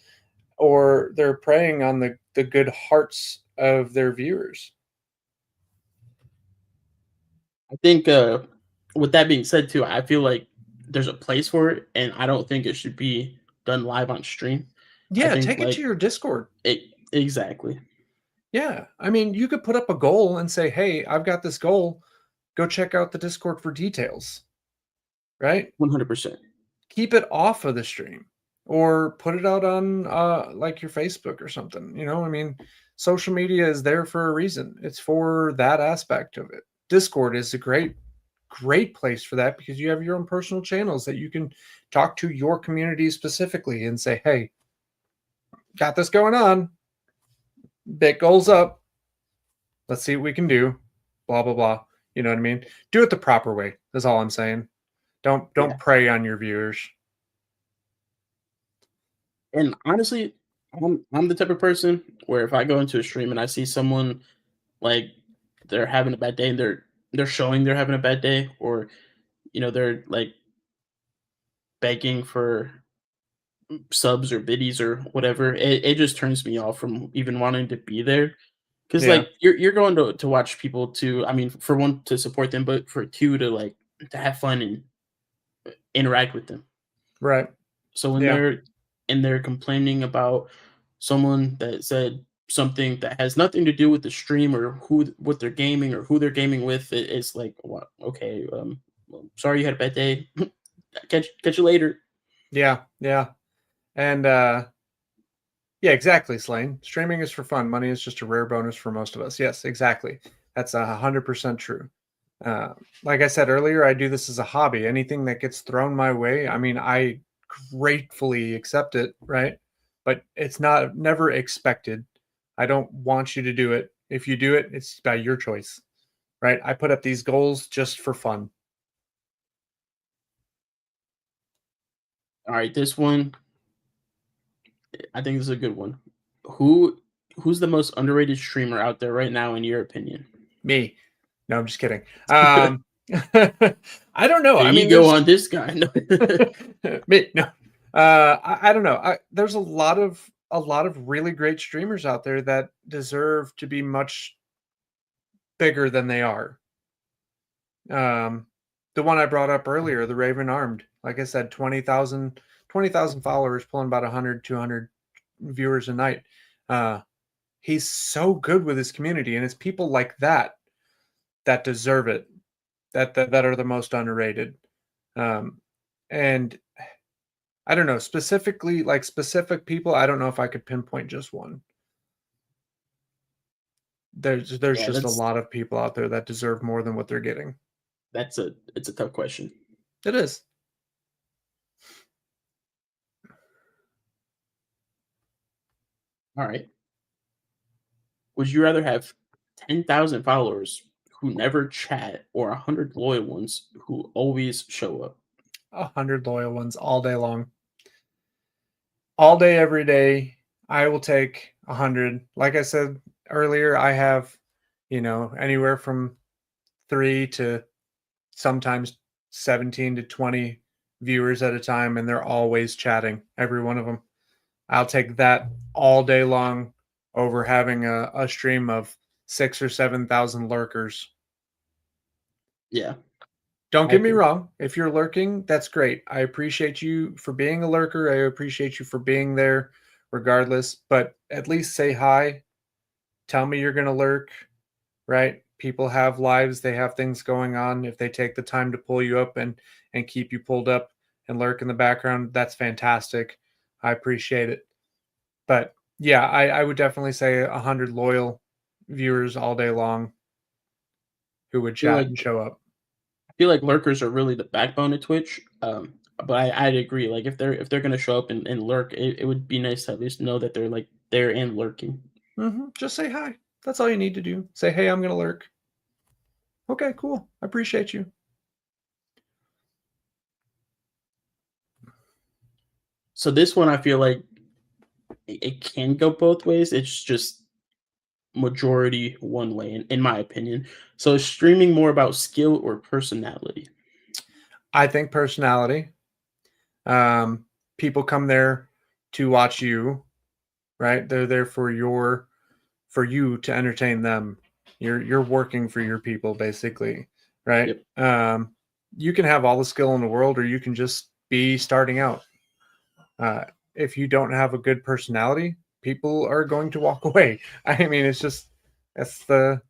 or they're preying on the good hearts of their viewers. I think with that being said too, I feel like there's a place for it, and I don't think it should be done live on stream. I Yeah, think take it to like your Discord. it exactly. Yeah. I mean, you could put up a goal and say, "Hey, I've got this goal. Go check out the Discord for details." Right? 100%. Keep it off of the stream, or put it out on like your Facebook or something. I mean, social media is there for a reason. It's for that aspect of it. Discord is a great place for that, because you have your own personal channels that you can talk to your community specifically and say, "Hey, got this going on. Bit goals up. Let's see what we can do." Blah blah blah. You know what I mean? Do it the proper way. That's all I'm saying. Yeah. Don't prey on your viewers. And honestly, I'm the type of person where if I go into a stream and I see someone like they're having a bad day and they're showing they're having a bad day, or they're like begging for subs or biddies or whatever, it just turns me off from even wanting to be there. Because Yeah. like you're going to watch people to, I mean, for one, to support them, but for two, to like to have fun and interact with them. Right. So when Yeah. they're complaining about someone that said something that has nothing to do with the stream or what they're gaming or who they're gaming with, it's like, what? Okay, well, sorry you had a bad day. Catch you later. Yeah. Yeah. And yeah, exactly, Slane. Streaming is for fun. Money is just a rare bonus for most of us. Yes, exactly. That's 100% true. Like I said earlier, I do this as a hobby. Anything that gets thrown my way, I mean, I gratefully accept it, right? But it's not never expected. I don't want you to do it. If you do it, it's by your choice, right? I put up these goals just for fun. All right, this one, I think this is a good one. Who who's the most underrated streamer out there right now in your opinion? Me. No, I'm just kidding. I don't know. The I mean, ego there's on this guy. No. me. No, I don't know. There's a lot of really great streamers out there that deserve to be much bigger than they are. The one I brought up earlier, the Raven Armed, like I said, 20,000 followers, pulling about 100, 200 viewers a night. He's so good with his community, and it's people like that that deserve it, that are the most underrated. And I don't know, specifically, like specific people, I don't know if I could pinpoint just one. There's Yeah, just a lot of people out there that deserve more than what they're getting. it's a tough question. It is. All right. Would you rather have 10,000 followers who never chat, or 100 loyal ones who always show up? 100 loyal ones all day long. All day, every day. I will take 100. Like I said earlier, I have, anywhere from 3 to sometimes 17 to 20 viewers at a time, and they're always chatting, every one of them. I'll take that all day long over having a stream of 6 or 7,000 lurkers. Yeah. Don't I get me agree. wrong. If you're lurking, that's great. I appreciate you for being a lurker. I appreciate you for being there regardless, but at least say hi. Tell me you're going to lurk, right? People have lives, they have things going on. If they take the time to pull you up and keep you pulled up and lurk in the background, that's fantastic. I appreciate it. But yeah, I would definitely say 100 loyal viewers all day long who would I feel chat like and show up. lurkers are really the backbone of Twitch. But I'd agree. Like if they're gonna show up and lurk, it would be nice to at least know that they're like there and lurking. Just say hi. That's all you need to do. Say, hey, I'm going to lurk. Okay, cool. I appreciate you. So this one, I feel like it can go both ways. It's just majority one way, in my opinion. So is streaming more about skill or personality? I think personality. People come there to watch you, right? They're there for you to entertain them. You're working for your people basically, right? Yep. You can have all the skill in the world, or you can just be starting out. If you don't have a good personality, people are going to walk away. I mean, it's just that's the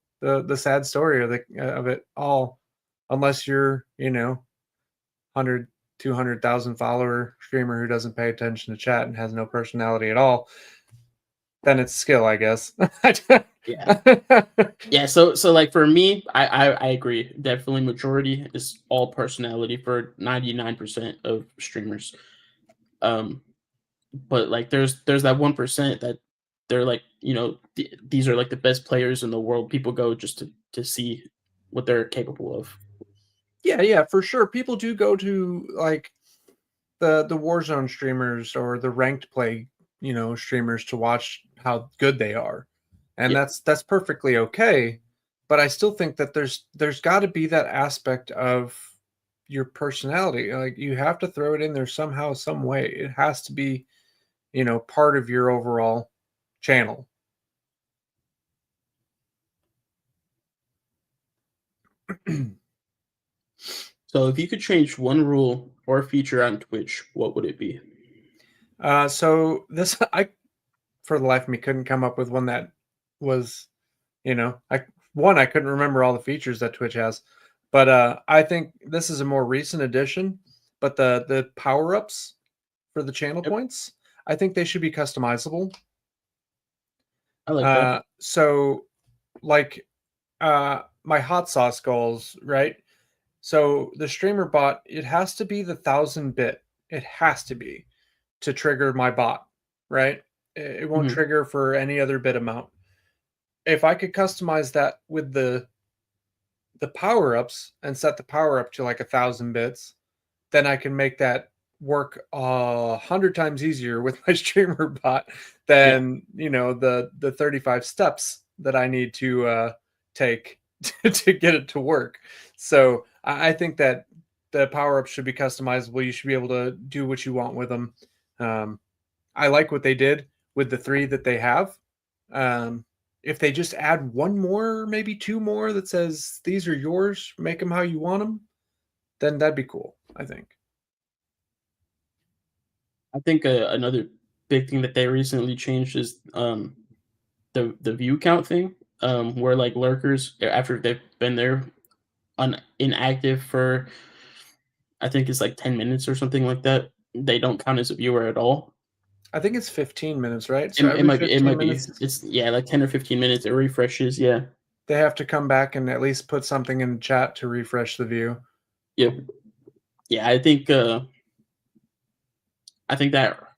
sad story of it all. Unless you're 100 200,000 follower streamer who doesn't pay attention to chat and has no personality at all, then it's skill, I guess. Yeah. Yeah, so like for me, I agree. Definitely majority is all personality for 99% of streamers. But like there's that 1% that they're like, these are like the best players in the world. People go just to see what they're capable of. Yeah, for sure. People do go to like the Warzone streamers or the ranked play, streamers to watch how good they are. And Yeah. that's perfectly okay. But I still think that there's got to be that aspect of your personality. Like you have to throw it in there somehow, some way. It has to be, part of your overall channel. So if you could change one rule or feature on Twitch, what would it be? So this I for the life of me couldn't come up with one that was, I couldn't remember all the features that Twitch has, but I think this is a more recent addition. But the power ups for the channel Yep. points, I think they should be customizable. I like that. So like my hot sauce goals, right? So the streamer bot, it has to be the 1,000 bit. It has to be to trigger my bot, right? It won't Mhm. trigger for any other bit amount. If I could customize that with the power ups and set the power up to like 1,000 bits, then I can make that work 100 times easier with my streamer bot Yeah. than the 35 steps that I need to take to get it to work. So I think that the power ups should be customizable. You should be able to do what you want with them. Um, I like what they did with the 3 that they have. If they just add one more, maybe 2 more that says these are yours, make them how you want them, then that'd be cool, I think. I think another big thing that they recently changed is the view count thing, where like lurkers after they've been there inactive for I think it's like 10 minutes or something like that, they don't count as a viewer at all. I think it's 15 minutes, right? It, So it every might be 15 minutes, it's yeah, like 10 or 15 minutes it refreshes. Yeah. they have to come back and at least put something in the chat to refresh the view. Yep. Yeah, I think that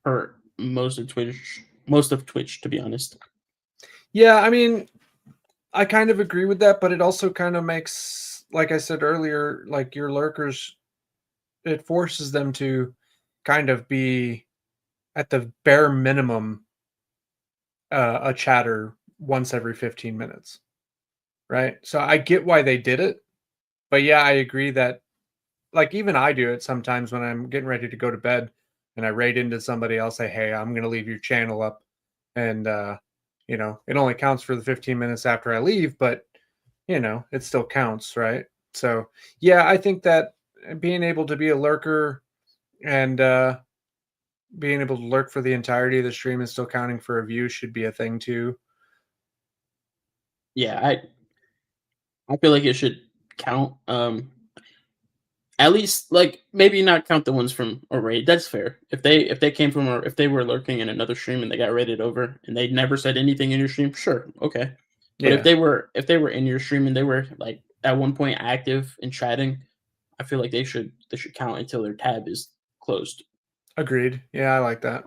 hurt most of Twitch, to be honest. Yeah, I mean, I kind of agree with that, but it also kind of makes, like I said earlier, like your lurkers, it forces them to kind of be at the bare minimum a chatter once every 15 minutes, right? So I get why they did it, but yeah, I agree that like even I do it sometimes when I'm getting ready to go to bed. and I raid into somebody, I'll say, hey, I'm going to leave your channel up. And, you know, it only counts for the 15 minutes after I leave, but, you know, it still counts, right? So, yeah, I think that being able to be a lurker and being able to lurk for the entirety of the stream and still counting for a view should be a thing too. Yeah, I feel like it should count. At least like maybe not count the ones from a raid. That's fair. If they came from if they were lurking in another stream and they got raided over and they never said anything in your stream, sure, okay. But Yeah, if they were in your stream and they were like at one point active and chatting, I feel like they should count until their tab is closed. agreed. Yeah, I like that.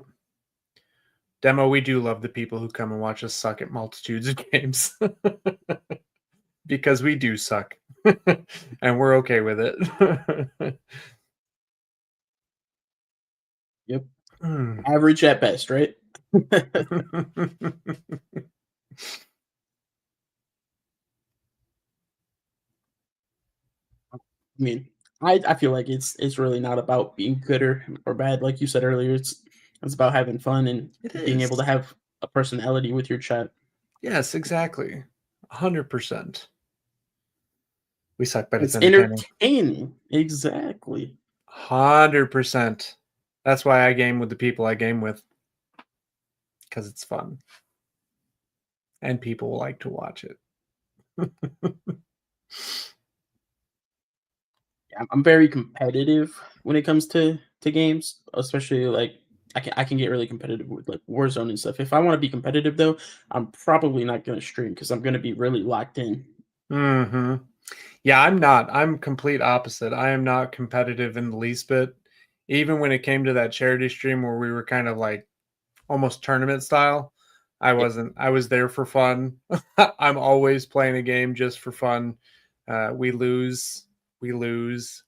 Demo, we do love the people who come and watch us suck at multitudes of games. Because we do suck. And we're okay with it. Yep. Average at best, right? I mean, I feel like it's really not about being good or bad. Like you said earlier, it's about having fun and being able to have a personality with your chat. Yes, exactly. 100%. We suck, but It's it's entertaining. entertaining. Exactly. 100%. That's why I game with the people I game with. Because it's fun. And people like to watch it. I'm very competitive when it comes to games, especially like I can get really competitive with like Warzone and stuff. If I want to be competitive though, I'm probably not going to stream because I'm going to be really locked in. Mm-hmm. Yeah, I'm not. I'm complete opposite. I am not competitive in the least bit. Even when it came to that charity stream where we were kind of like almost tournament style, I wasn't. I was there for fun. I'm always playing a game just for fun. We lose,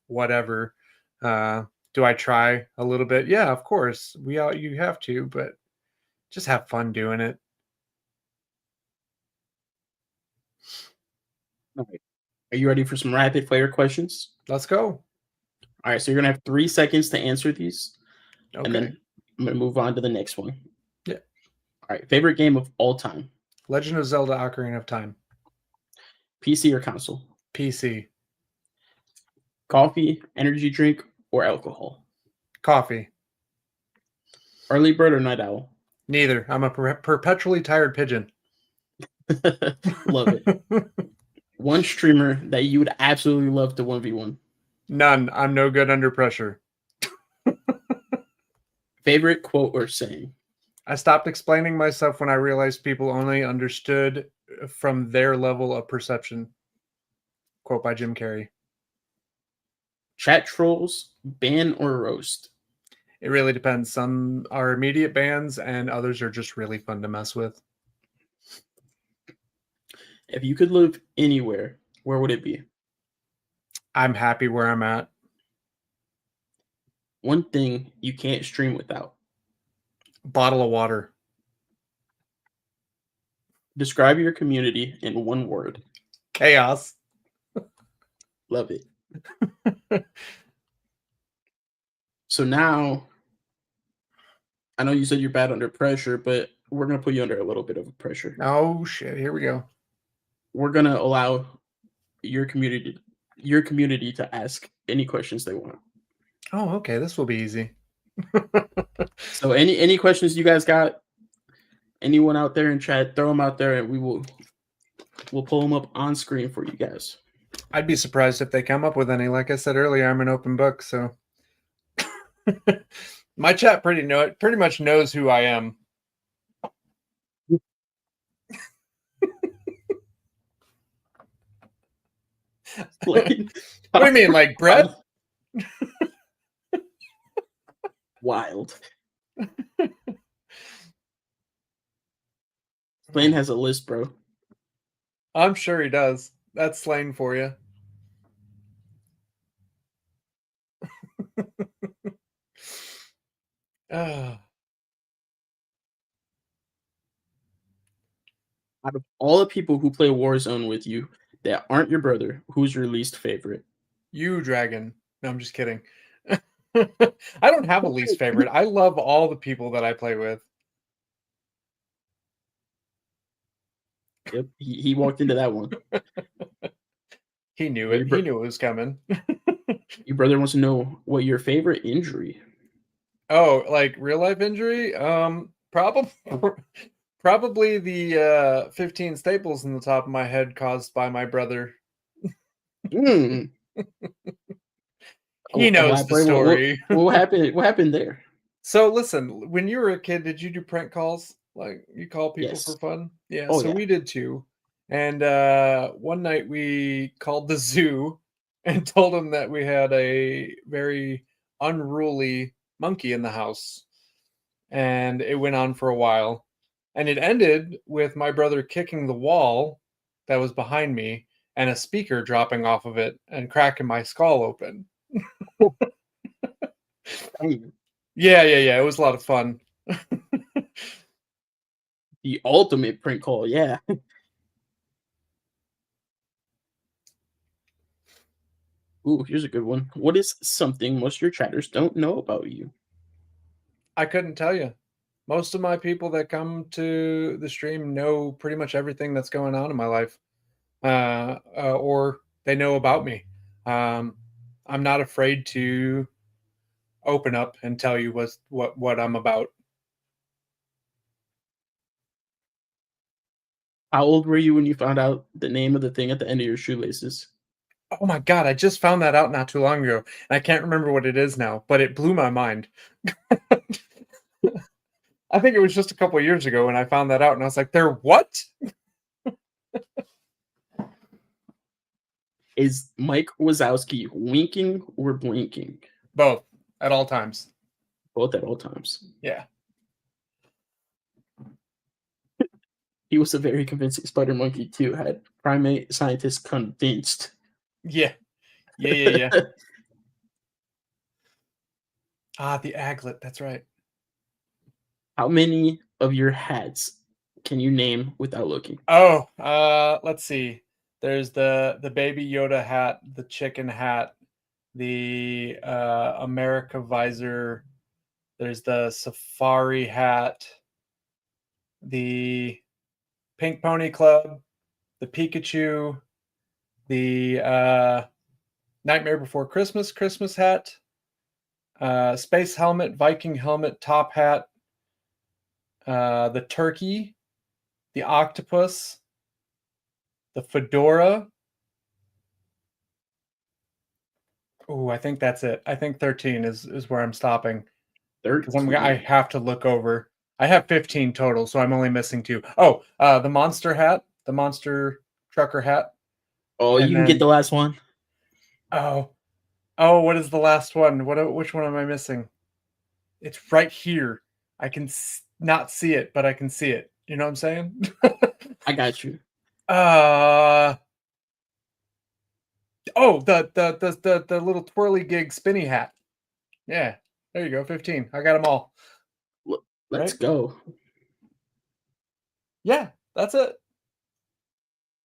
whatever. Do I try a little bit? Yeah, of course. You have to, but just have fun doing it. All right. Are you ready for some rapid fire questions? Let's go. All right, so you're gonna have 3 seconds to answer these, and Okay. then I'm gonna move on to the next one. Yeah. All right, favorite game of all time: Legend of Zelda: Ocarina of Time. PC or console? PC. Coffee, energy drink, or alcohol? Coffee. Early bird or night owl? Neither. I'm a perpetually tired pigeon. Love it. One streamer that you would absolutely love to 1v1? None. I'm no good under pressure. Favorite quote or saying? I stopped explaining myself when I realized people only understood from their level of perception. Quote by Jim Carrey. Chat trolls, ban or roast? It really depends. Some are immediate bans and others are just really fun to mess with. If you could live anywhere, where would it be? I'm happy where I'm at. One thing you can't stream without? Bottle of water. Describe your community in one word. Chaos. Love it. So now, I know you said you're bad under pressure, but we're going to put you under a little bit of pressure. Oh, shit. Here we go. We're going to allow your community to ask any questions they want. Oh, okay. This will be easy. So any questions you guys got, anyone out there in chat, throw them out there and we'll pull them up on screen for you guys. I'd be surprised if they come up with any. Like I said earlier, I'm an open book, so my chat pretty much knows who I am. Like, what do you mean, like Brett? Wild. Slane has a list, bro. I'm sure he does. That's Slane for you. Out of all the people who play Warzone with you that aren't your brother, who's your least favorite? You, Dragon. No, I'm just kidding. I don't have a least favorite. I love all the people that I play with. Yep, he walked into that one. He knew Your it. bro- He knew it was coming. Your brother wants to know what your favorite injury. Oh, like real life injury? Probably probably the 15 staples in the top of my head caused by my brother. Mm. He knows the Elaborate. story. What happened? What happened there? So listen, when you were a kid, did you do prank calls? Like you call people for Yes. fun? Yeah, Oh so yeah. we did too. And one night we called the zoo and told them that we had a very unruly monkey in the house. And it went on for a while. And it ended with my brother kicking the wall that was behind me and a speaker dropping off of it and cracking my skull open. Dang. Yeah. It was a lot of fun. The ultimate prank call. Yeah. Ooh, here's a good one. What is something most of your chatters don't know about you? I couldn't tell you. Most of my people that come to the stream know pretty much everything that's going on in my life, or they know about me. I'm not afraid to open up and tell you what I'm about. How old were you when you found out the name of the thing at the end of your shoelaces? Oh my god, I just found that out not too long ago, and I can't remember what it is now, but it blew my mind. I think it was just a couple of years ago when I found that out, and I was like, "They're what?" Is Mike Wazowski winking or blinking? Both at all times. Both at all times. Yeah. He was a very convincing spider monkey too. Had primate scientists convinced. Yeah. Yeah. Ah, the aglet. That's right. How many of your hats can you name without looking? Oh, let's see. There's the baby Yoda hat, the chicken hat, the America visor. There's the safari hat, the Pink Pony Club, the Pikachu, the Nightmare Before Christmas hat, space helmet, Viking helmet, top hat, the turkey, the octopus, the fedora. Oh, I think that's it. I think 13 is where I'm stopping. Because I have to look over. I have 15 total, so I'm only missing 2. Oh, the monster hat, the monster trucker hat. Oh, And you can get the last one. Oh, what is the last one? Which one am I missing? It's right here. I can not see it, but I can see it. You know what I'm saying? I got you. Oh, the little twirly gig spinny hat. Yeah, there you go. 15. I got them all. Let's Right? go. Yeah, that's it.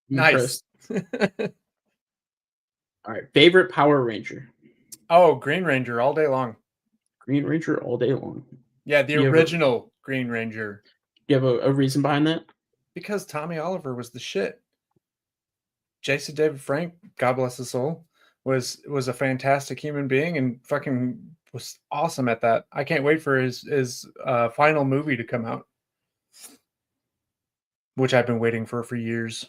I'm Nice. impressed. All right, favorite Power Ranger. Oh, Green Ranger all day long. Green Ranger all day long. Yeah, the original Green Ranger. You have a reason behind that? Because Tommy Oliver was the shit. Jason David Frank, God bless his soul, was a fantastic human being and fucking was awesome at that. I can't wait for his final movie to come out, which I've been waiting for years.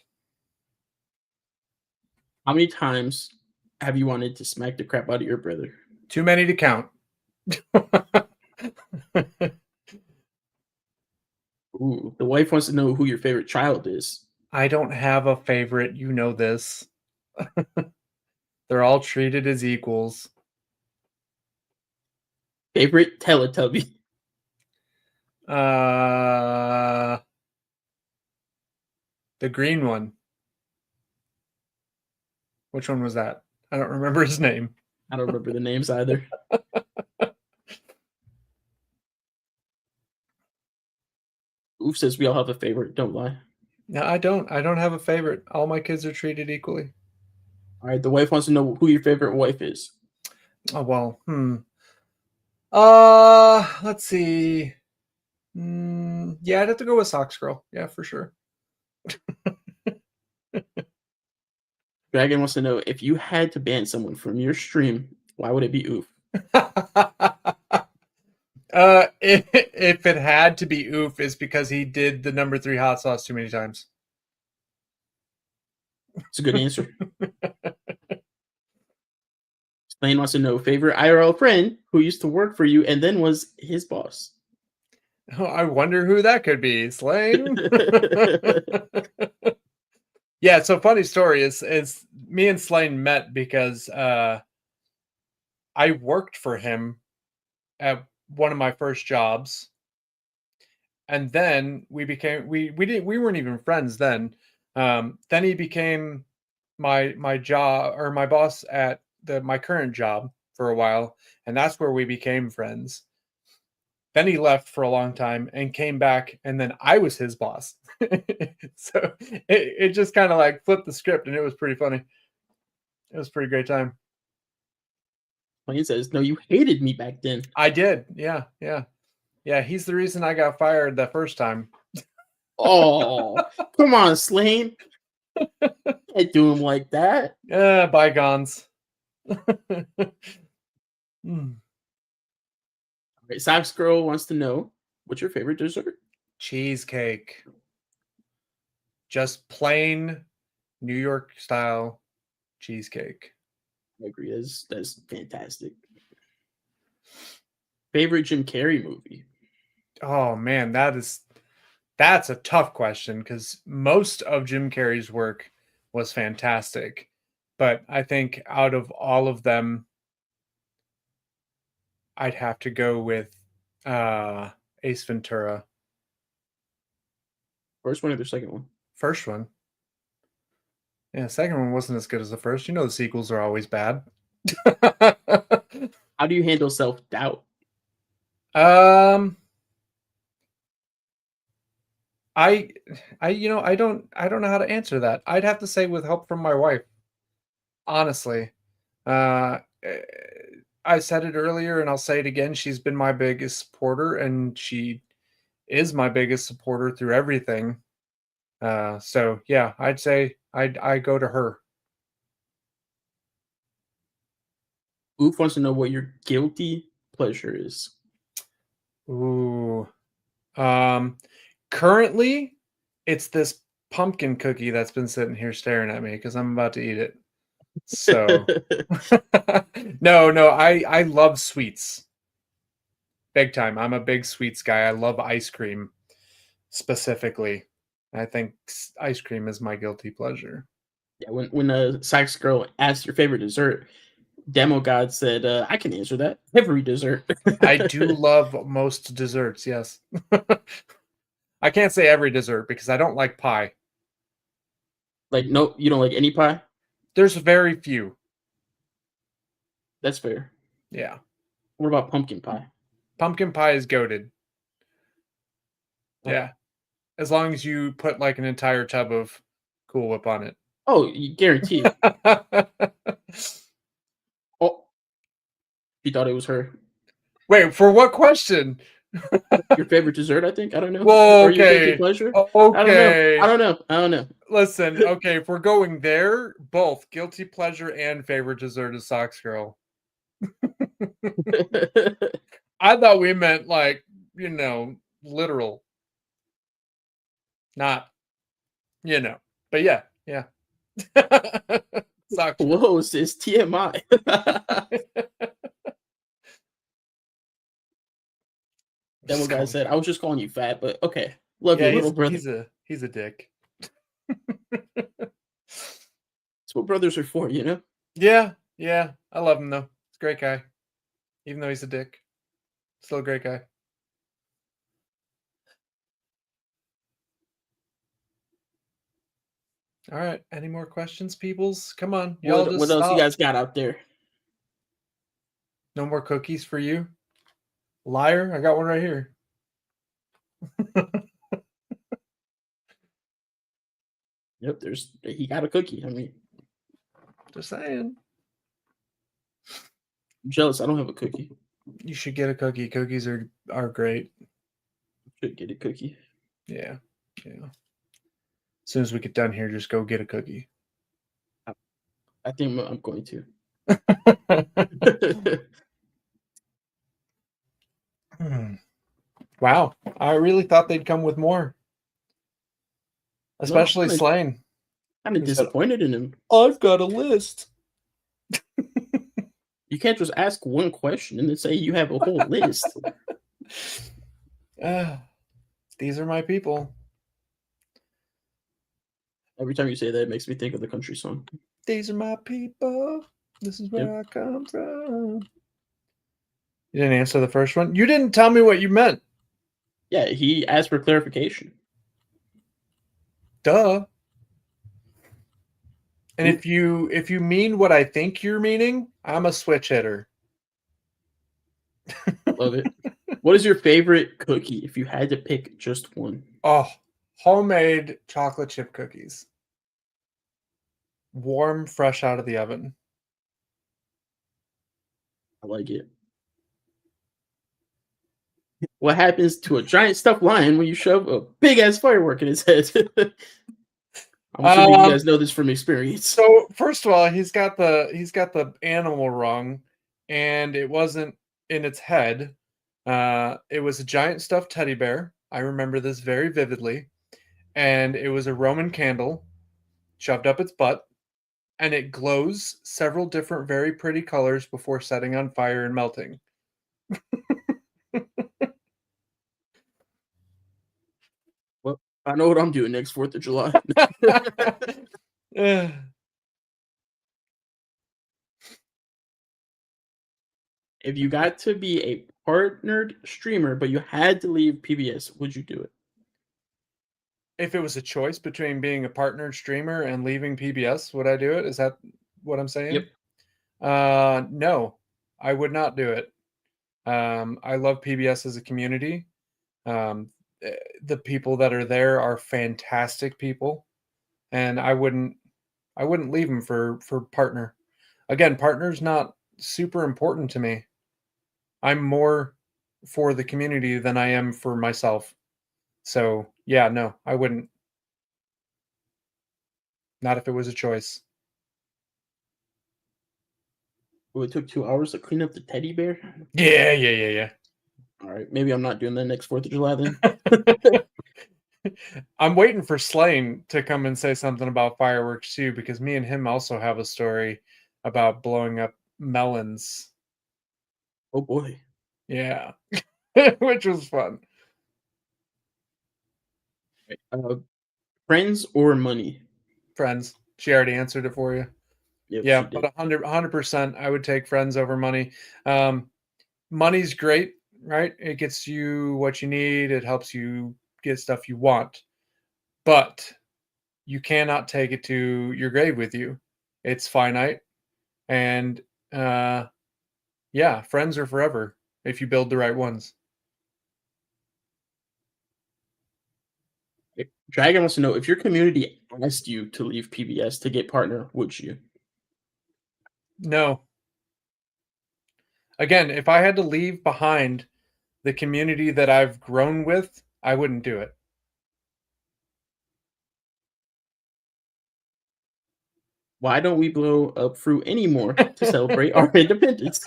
How many times have you wanted to smack the crap out of your brother? Too many to count. Ooh, the wife wants to know who your favorite child is. I don't have a favorite. You know this. They're all treated as equals. Favorite Teletubby. The green one. Which one was that? I don't remember his name. I don't remember the names either. Oof says we all have a favorite. Don't lie. No, I don't. I don't have a favorite. All my kids are treated equally. All right, the wife wants to know who your favorite wife is. Oh well. Let's see. Yeah, I'd have to go with Socks Girl. Yeah, for sure. Dragon wants to know if you had to ban someone from your stream, why would it be Oof? If it had to be Oof, is because he did the number 3 hot sauce too many times. It's a good answer. Slane wants to know favorite IRL friend who used to work for you and then was his boss. Oh, I wonder who that could be. Slane. Yeah, so funny story is me and Slane met because I worked for him at one of my first jobs, and then we weren't even friends then. Then he became my job or my boss at my current job for a while, and that's where we became friends. Then he left for a long time and came back, and then I was his boss. So it just kind of like flipped the script, and it was pretty funny. It was a pretty great time. Slane says, no, you hated me back then. I did. Yeah. He's the reason I got fired the first time. Oh, come on, Slane. Can't do him like that. Bygones. Right, Socks Girl wants to know what's your favorite dessert? Cheesecake. Just plain New York style cheesecake. I agree. That's fantastic. Favorite Jim Carrey movie? Oh man, that's a tough question because most of Jim Carrey's work was fantastic. But I think out of all of them, I'd have to go with Ace Ventura. First one or the second one? First one. Yeah, second one wasn't as good as the first. You know the sequels are always bad. How do you handle self-doubt? I don't know how to answer that. I'd have to say with help from my wife. Honestly. I said it earlier and I'll say it again. She's been my biggest supporter and she is my biggest supporter through everything. So yeah, I'd say I go to her. Oof wants to know what your guilty pleasure is. Ooh. Currently it's this pumpkin cookie that's been sitting here staring at me because I'm about to eat it. So no, I love sweets. Big time. I'm a big sweets guy. I love ice cream specifically. I think ice cream is my guilty pleasure. Yeah, when Sykes Girl asked your favorite dessert, Demo God said, I can answer that. Every dessert. I do love most desserts, yes. I can't say every dessert because I don't like pie. Like, no, you don't like any pie? There's very few. That's fair. Yeah. What about pumpkin pie? Pumpkin pie is goated. Yeah. As long as you put like an entire tub of Cool Whip on it. Oh, you guarantee it. Oh, she thought it was her. Wait, for what question? Your favorite dessert, I think? I don't know. Whoa, Or your okay. guilty pleasure? Okay. I don't know. Listen, okay, if we're going there, both guilty pleasure and favorite dessert is Socks Girl. I thought we meant like, literal. Not, but yeah. Socks Girl. Whoa, sis, TMI. Demo guy said, I was just calling you fat, but okay. Love you, little brother. He's a dick. That's what brothers are for, you know? Yeah. I love him though. He's a great guy. Even though he's a dick. Still a great guy. All right. Any more questions, peoples? Come on. What else you guys got out there? No more cookies for you? Liar. I got one right here. Yep, he got a cookie. I mean, just saying. I'm jealous. I don't have a cookie. You should get a cookie. Cookies are great. Should get a cookie. Yeah. Yeah. As soon as we get done here, just go get a cookie. I think I'm going to. Wow. I really thought they'd come with more. Especially No, Slane. I'm He said, disappointed in him. I've got a list. You can't just ask one question and then say you have a whole list. These are my people. Every time you say that, it makes me think of the country song. These are my people. This is where I come from. You didn't answer the first one. You didn't tell me what you meant. Yeah, he asked for clarification. Duh. And if you mean what I think you're meaning, I'm a switch hitter. Love it. What is your favorite cookie if you had to pick just one? Oh, homemade chocolate chip cookies. Warm, fresh out of the oven. I like it. What happens to a giant stuffed lion when you shove a big ass firework in his head? I'm assuming you guys know this from experience. So first of all, he's got the animal wrong, and it wasn't in its head. It was a giant stuffed teddy bear. I remember this very vividly, and it was a Roman candle shoved up its butt, and it glows several different very pretty colors before setting on fire and melting. Well, I know what I'm doing next 4th of July. If you got to be a partnered streamer, but you had to leave PBS, would you do it? If it was a choice between being a partnered streamer and leaving PBS, would I do it? Is that what I'm saying? Yep. No, I would not do it. I love PBS as a community. The people that are there are fantastic people, and I wouldn't leave them for partner. Again, partner's not super important to me. I'm more for the community than I am for myself. So yeah, no, I wouldn't. Not if it was a choice. Well, it took 2 hours to clean up the teddy bear. Yeah. All right, maybe I'm not doing that next 4th of July then. I'm waiting for Slane to come and say something about fireworks too, because me and him also have a story about blowing up melons. Oh boy. Yeah. Which was fun. Friends or money? Friends. She already answered it for you. Yep, Yeah, but 100% I would take friends over money. Money's great, right? It gets you what you need. It helps you get stuff you want. But you cannot take it to your grave with you. It's finite. And yeah, friends are forever if you build the right ones. Dragon wants to know, if your community asked you to leave PBS to get partner, would you? No. Again, if I had to leave behind the community that I've grown with, I wouldn't do it. Why don't we blow up fruit anymore to celebrate our independence?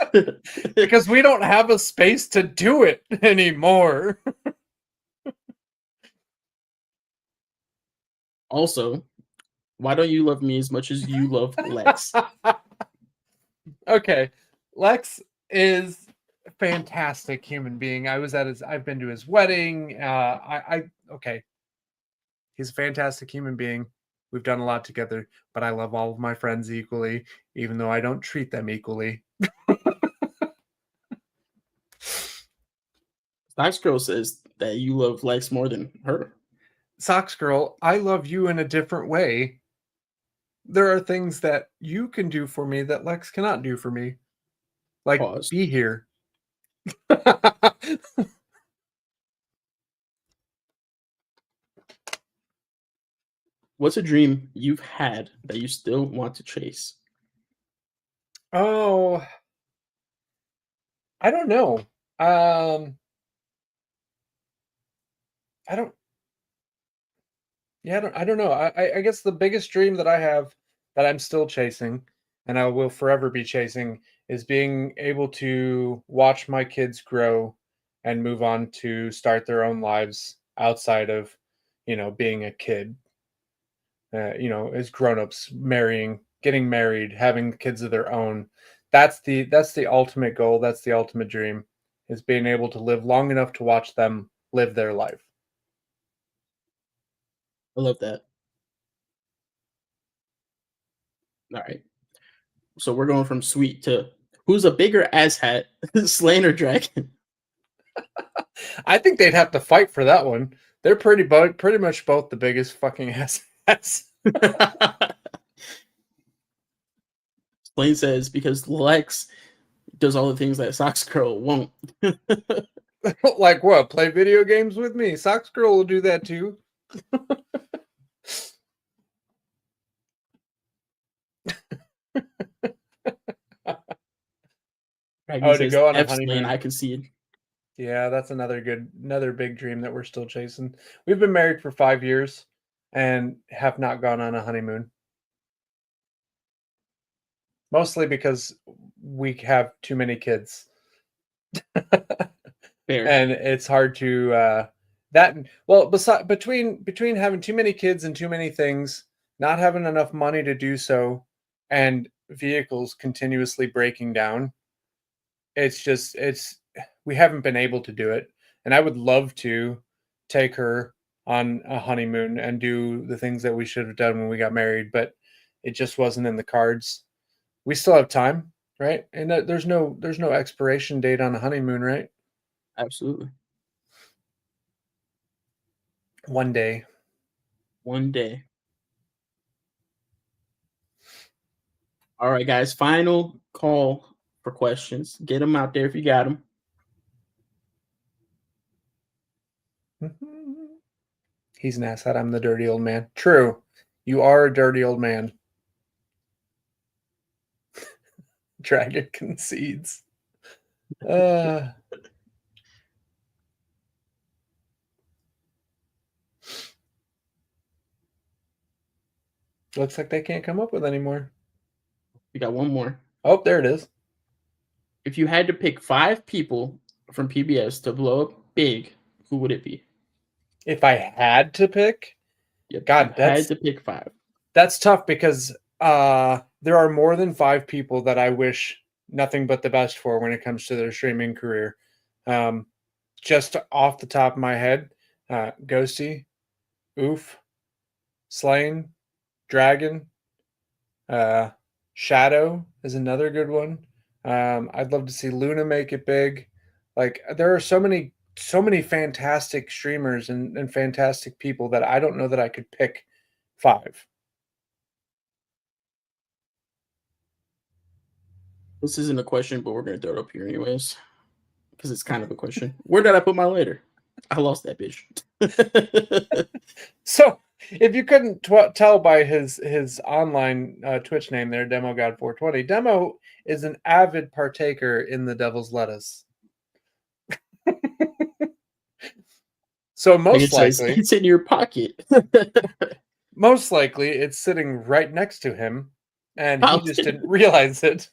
Because we don't have a space to do it anymore. Also, why don't you love me as much as you love Lex? Okay, Lex is a fantastic human being. I've been to his wedding. Okay. He's a fantastic human being. We've done a lot together, but I love all of my friends equally, even though I don't treat them equally. Socks Girl says that you love Lex more than her. Socks Girl, I love you in a different way. There are things that you can do for me that Lex cannot do for me. Like, Pause. be here. What's a dream you've had that you still want to chase? Oh, I don't know. I don't. Yeah, I don't know. I guess the biggest dream that I have that I'm still chasing, and I will forever be chasing, is being able to watch my kids grow and move on to start their own lives outside of, being a kid. As grown-ups, marrying, getting married, having kids of their own. That's the ultimate goal. That's the ultimate dream, is being able to live long enough to watch them live their life. I love that. All right. So we're going from sweet to who's a bigger asshat, Slain or Dragon? I think they'd have to fight for that one. They're pretty much both the biggest fucking assets. Slain says because Lex does all the things that Socks Girl won't. Like what? Play video games with me? Socks Girl will do that too. Dragon Oh, to says go on a F Slain, honeymoon. I concede. Yeah, that's another big dream that we're still chasing. We've been married for 5 years and have not gone on a honeymoon. Mostly because we have too many kids. Fair. And it's hard to that well between having too many kids and too many things, not having enough money to do so, and vehicles continuously breaking down, it's we haven't been able to do it. And I would love to take her on a honeymoon and do the things that we should have done when we got married, but it just wasn't in the cards. We still have time, right? And there's no expiration date on a honeymoon, right? Absolutely. One day. One day. All right, guys. Final call for questions. Get them out there if you got them. He's an asshat. I'm the dirty old man. True. You are a dirty old man. Dragon concedes. Looks like they can't come up with any more. We got one more. Oh, there it is. If you had to pick 5 people from PBS to blow up big, who would it be? If I had to pick, Yep, God, you had to pick 5. That's tough because there are more than 5 people that I wish nothing but the best for when it comes to their streaming career. Just off the top of my head, Ghosty, Oof, Slain, Dragon, Shadow is another good one. I'd love to see Luna make it big. Like there are so many fantastic streamers and fantastic people that I don't know that I could pick 5. This isn't a question, but we're going to throw it up here anyways. Because it's kind of a question. Where did I put my lighter? I lost that bitch. So, if you couldn't tell by his online Twitch name there, DemoGod420, Demo is an avid partaker in the Devil's Lettuce. So most likely, it's in your pocket. Most likely, it's sitting right next to him, and he just didn't realize it.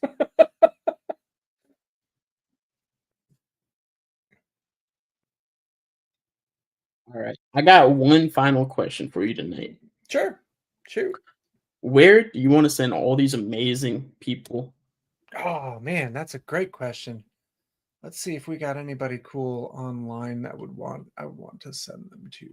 All right. I got one final question for you tonight. Sure. Shoot. Where do you want to send all these amazing people? Oh, man, that's a great question. Let's see if we got anybody cool online that I would want to send them to.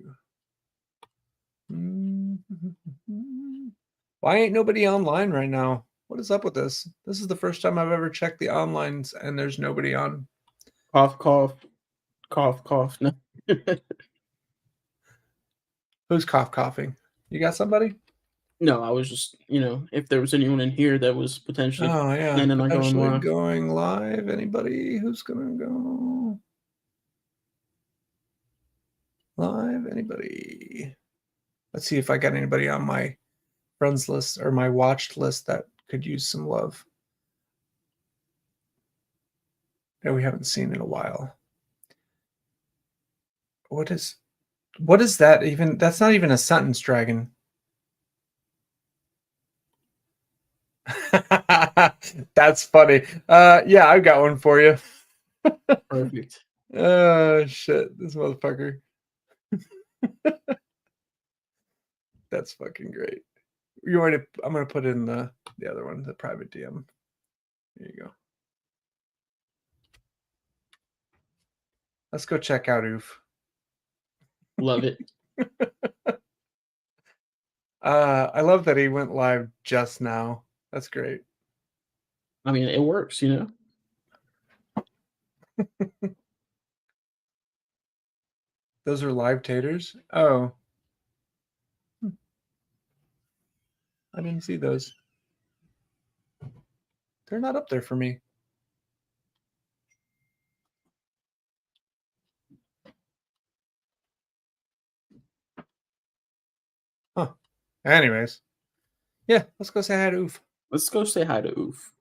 Why ain't nobody online right now? What is up with this? This is the first time I've ever checked the onlines and there's nobody on. Cough, cough, cough, cough. No. Who's coughing? You got somebody? No, I was just, if there was anyone in here that was potentially planning on going live. Anybody who's gonna go live? Anybody? Let's see if I got anybody on my friends list or my watched list that could use some love. that we haven't seen in a while. What is that even? That's not even a sentence, Dragon. That's funny. Yeah, I've got one for you. Perfect. Oh shit, this motherfucker. That's fucking great. I'm gonna put in the other one, the private DM. There you go. Let's go check out Oof. Love it. I love that he went live just now. That's great. I mean, it works, you know. Those are live taters? Oh. I didn't see those. They're not up there for me. Huh. Anyways. Yeah, let's go say hi to Oof. Let's go say hi to Oof.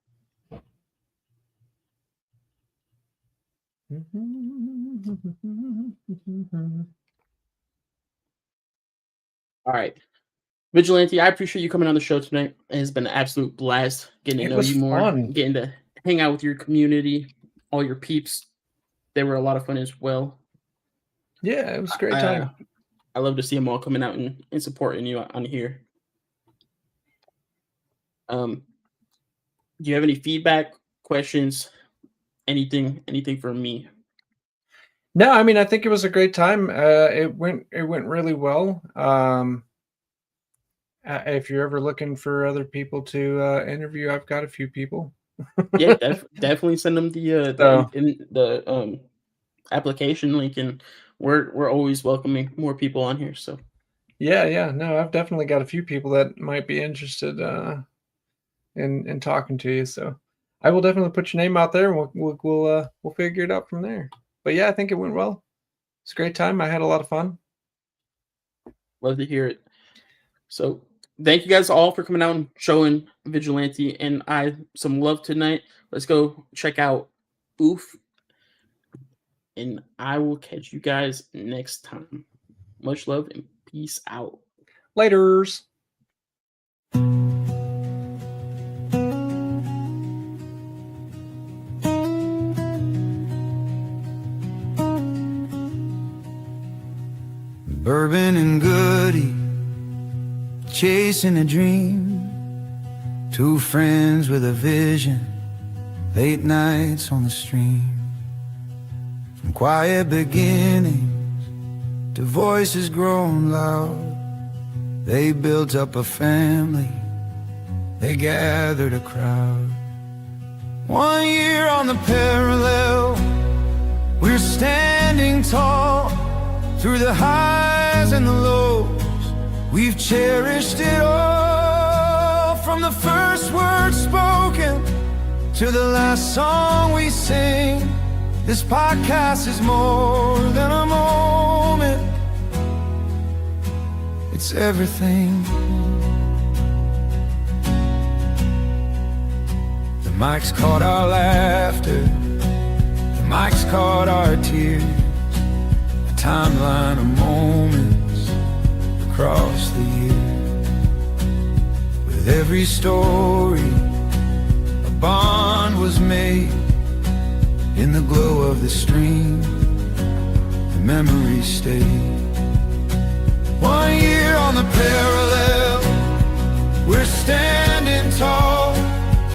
All right. Vigilante, I appreciate you coming on the show tonight. It has been an absolute blast getting to know you more, getting to hang out with your community, all your peeps. They were a lot of fun as well. Yeah, it was a great time. I love to see them all coming out and supporting you on here. Do you have any feedback, questions, anything from me? No, I mean, I think it was a great time. It went really well. If you're ever looking for other people to interview, I've got a few people. Yeah, definitely send them the application link, and we're always welcoming more people on here. So yeah, no, I've definitely got a few people that might be interested in talking to you. So I will definitely put your name out there, and we'll figure it out from there. But yeah, I think it went well. It's a great time. I had a lot of fun. Love to hear it. So thank you guys all for coming out and showing Vigilante and I some love tonight. Let's go check out Oof. And I will catch you guys next time. Much love and peace out. Laters. Bourbon and Goody, chasing a dream. Two friends with a vision, late nights on the stream. From quiet beginnings to voices grown loud, they built up a family, they gathered a crowd. 1 year on the parallel, we're standing tall. Through the highs and the lows, we've cherished it all. From the first word spoken to the last song we sing, this podcast is more than a moment. It's everything. The mic's caught our laughter, the mic's caught our tears, timeline of moments across the years. With every story, a bond was made. In the glow of the stream, the memories stayed. 1 year on the parallel,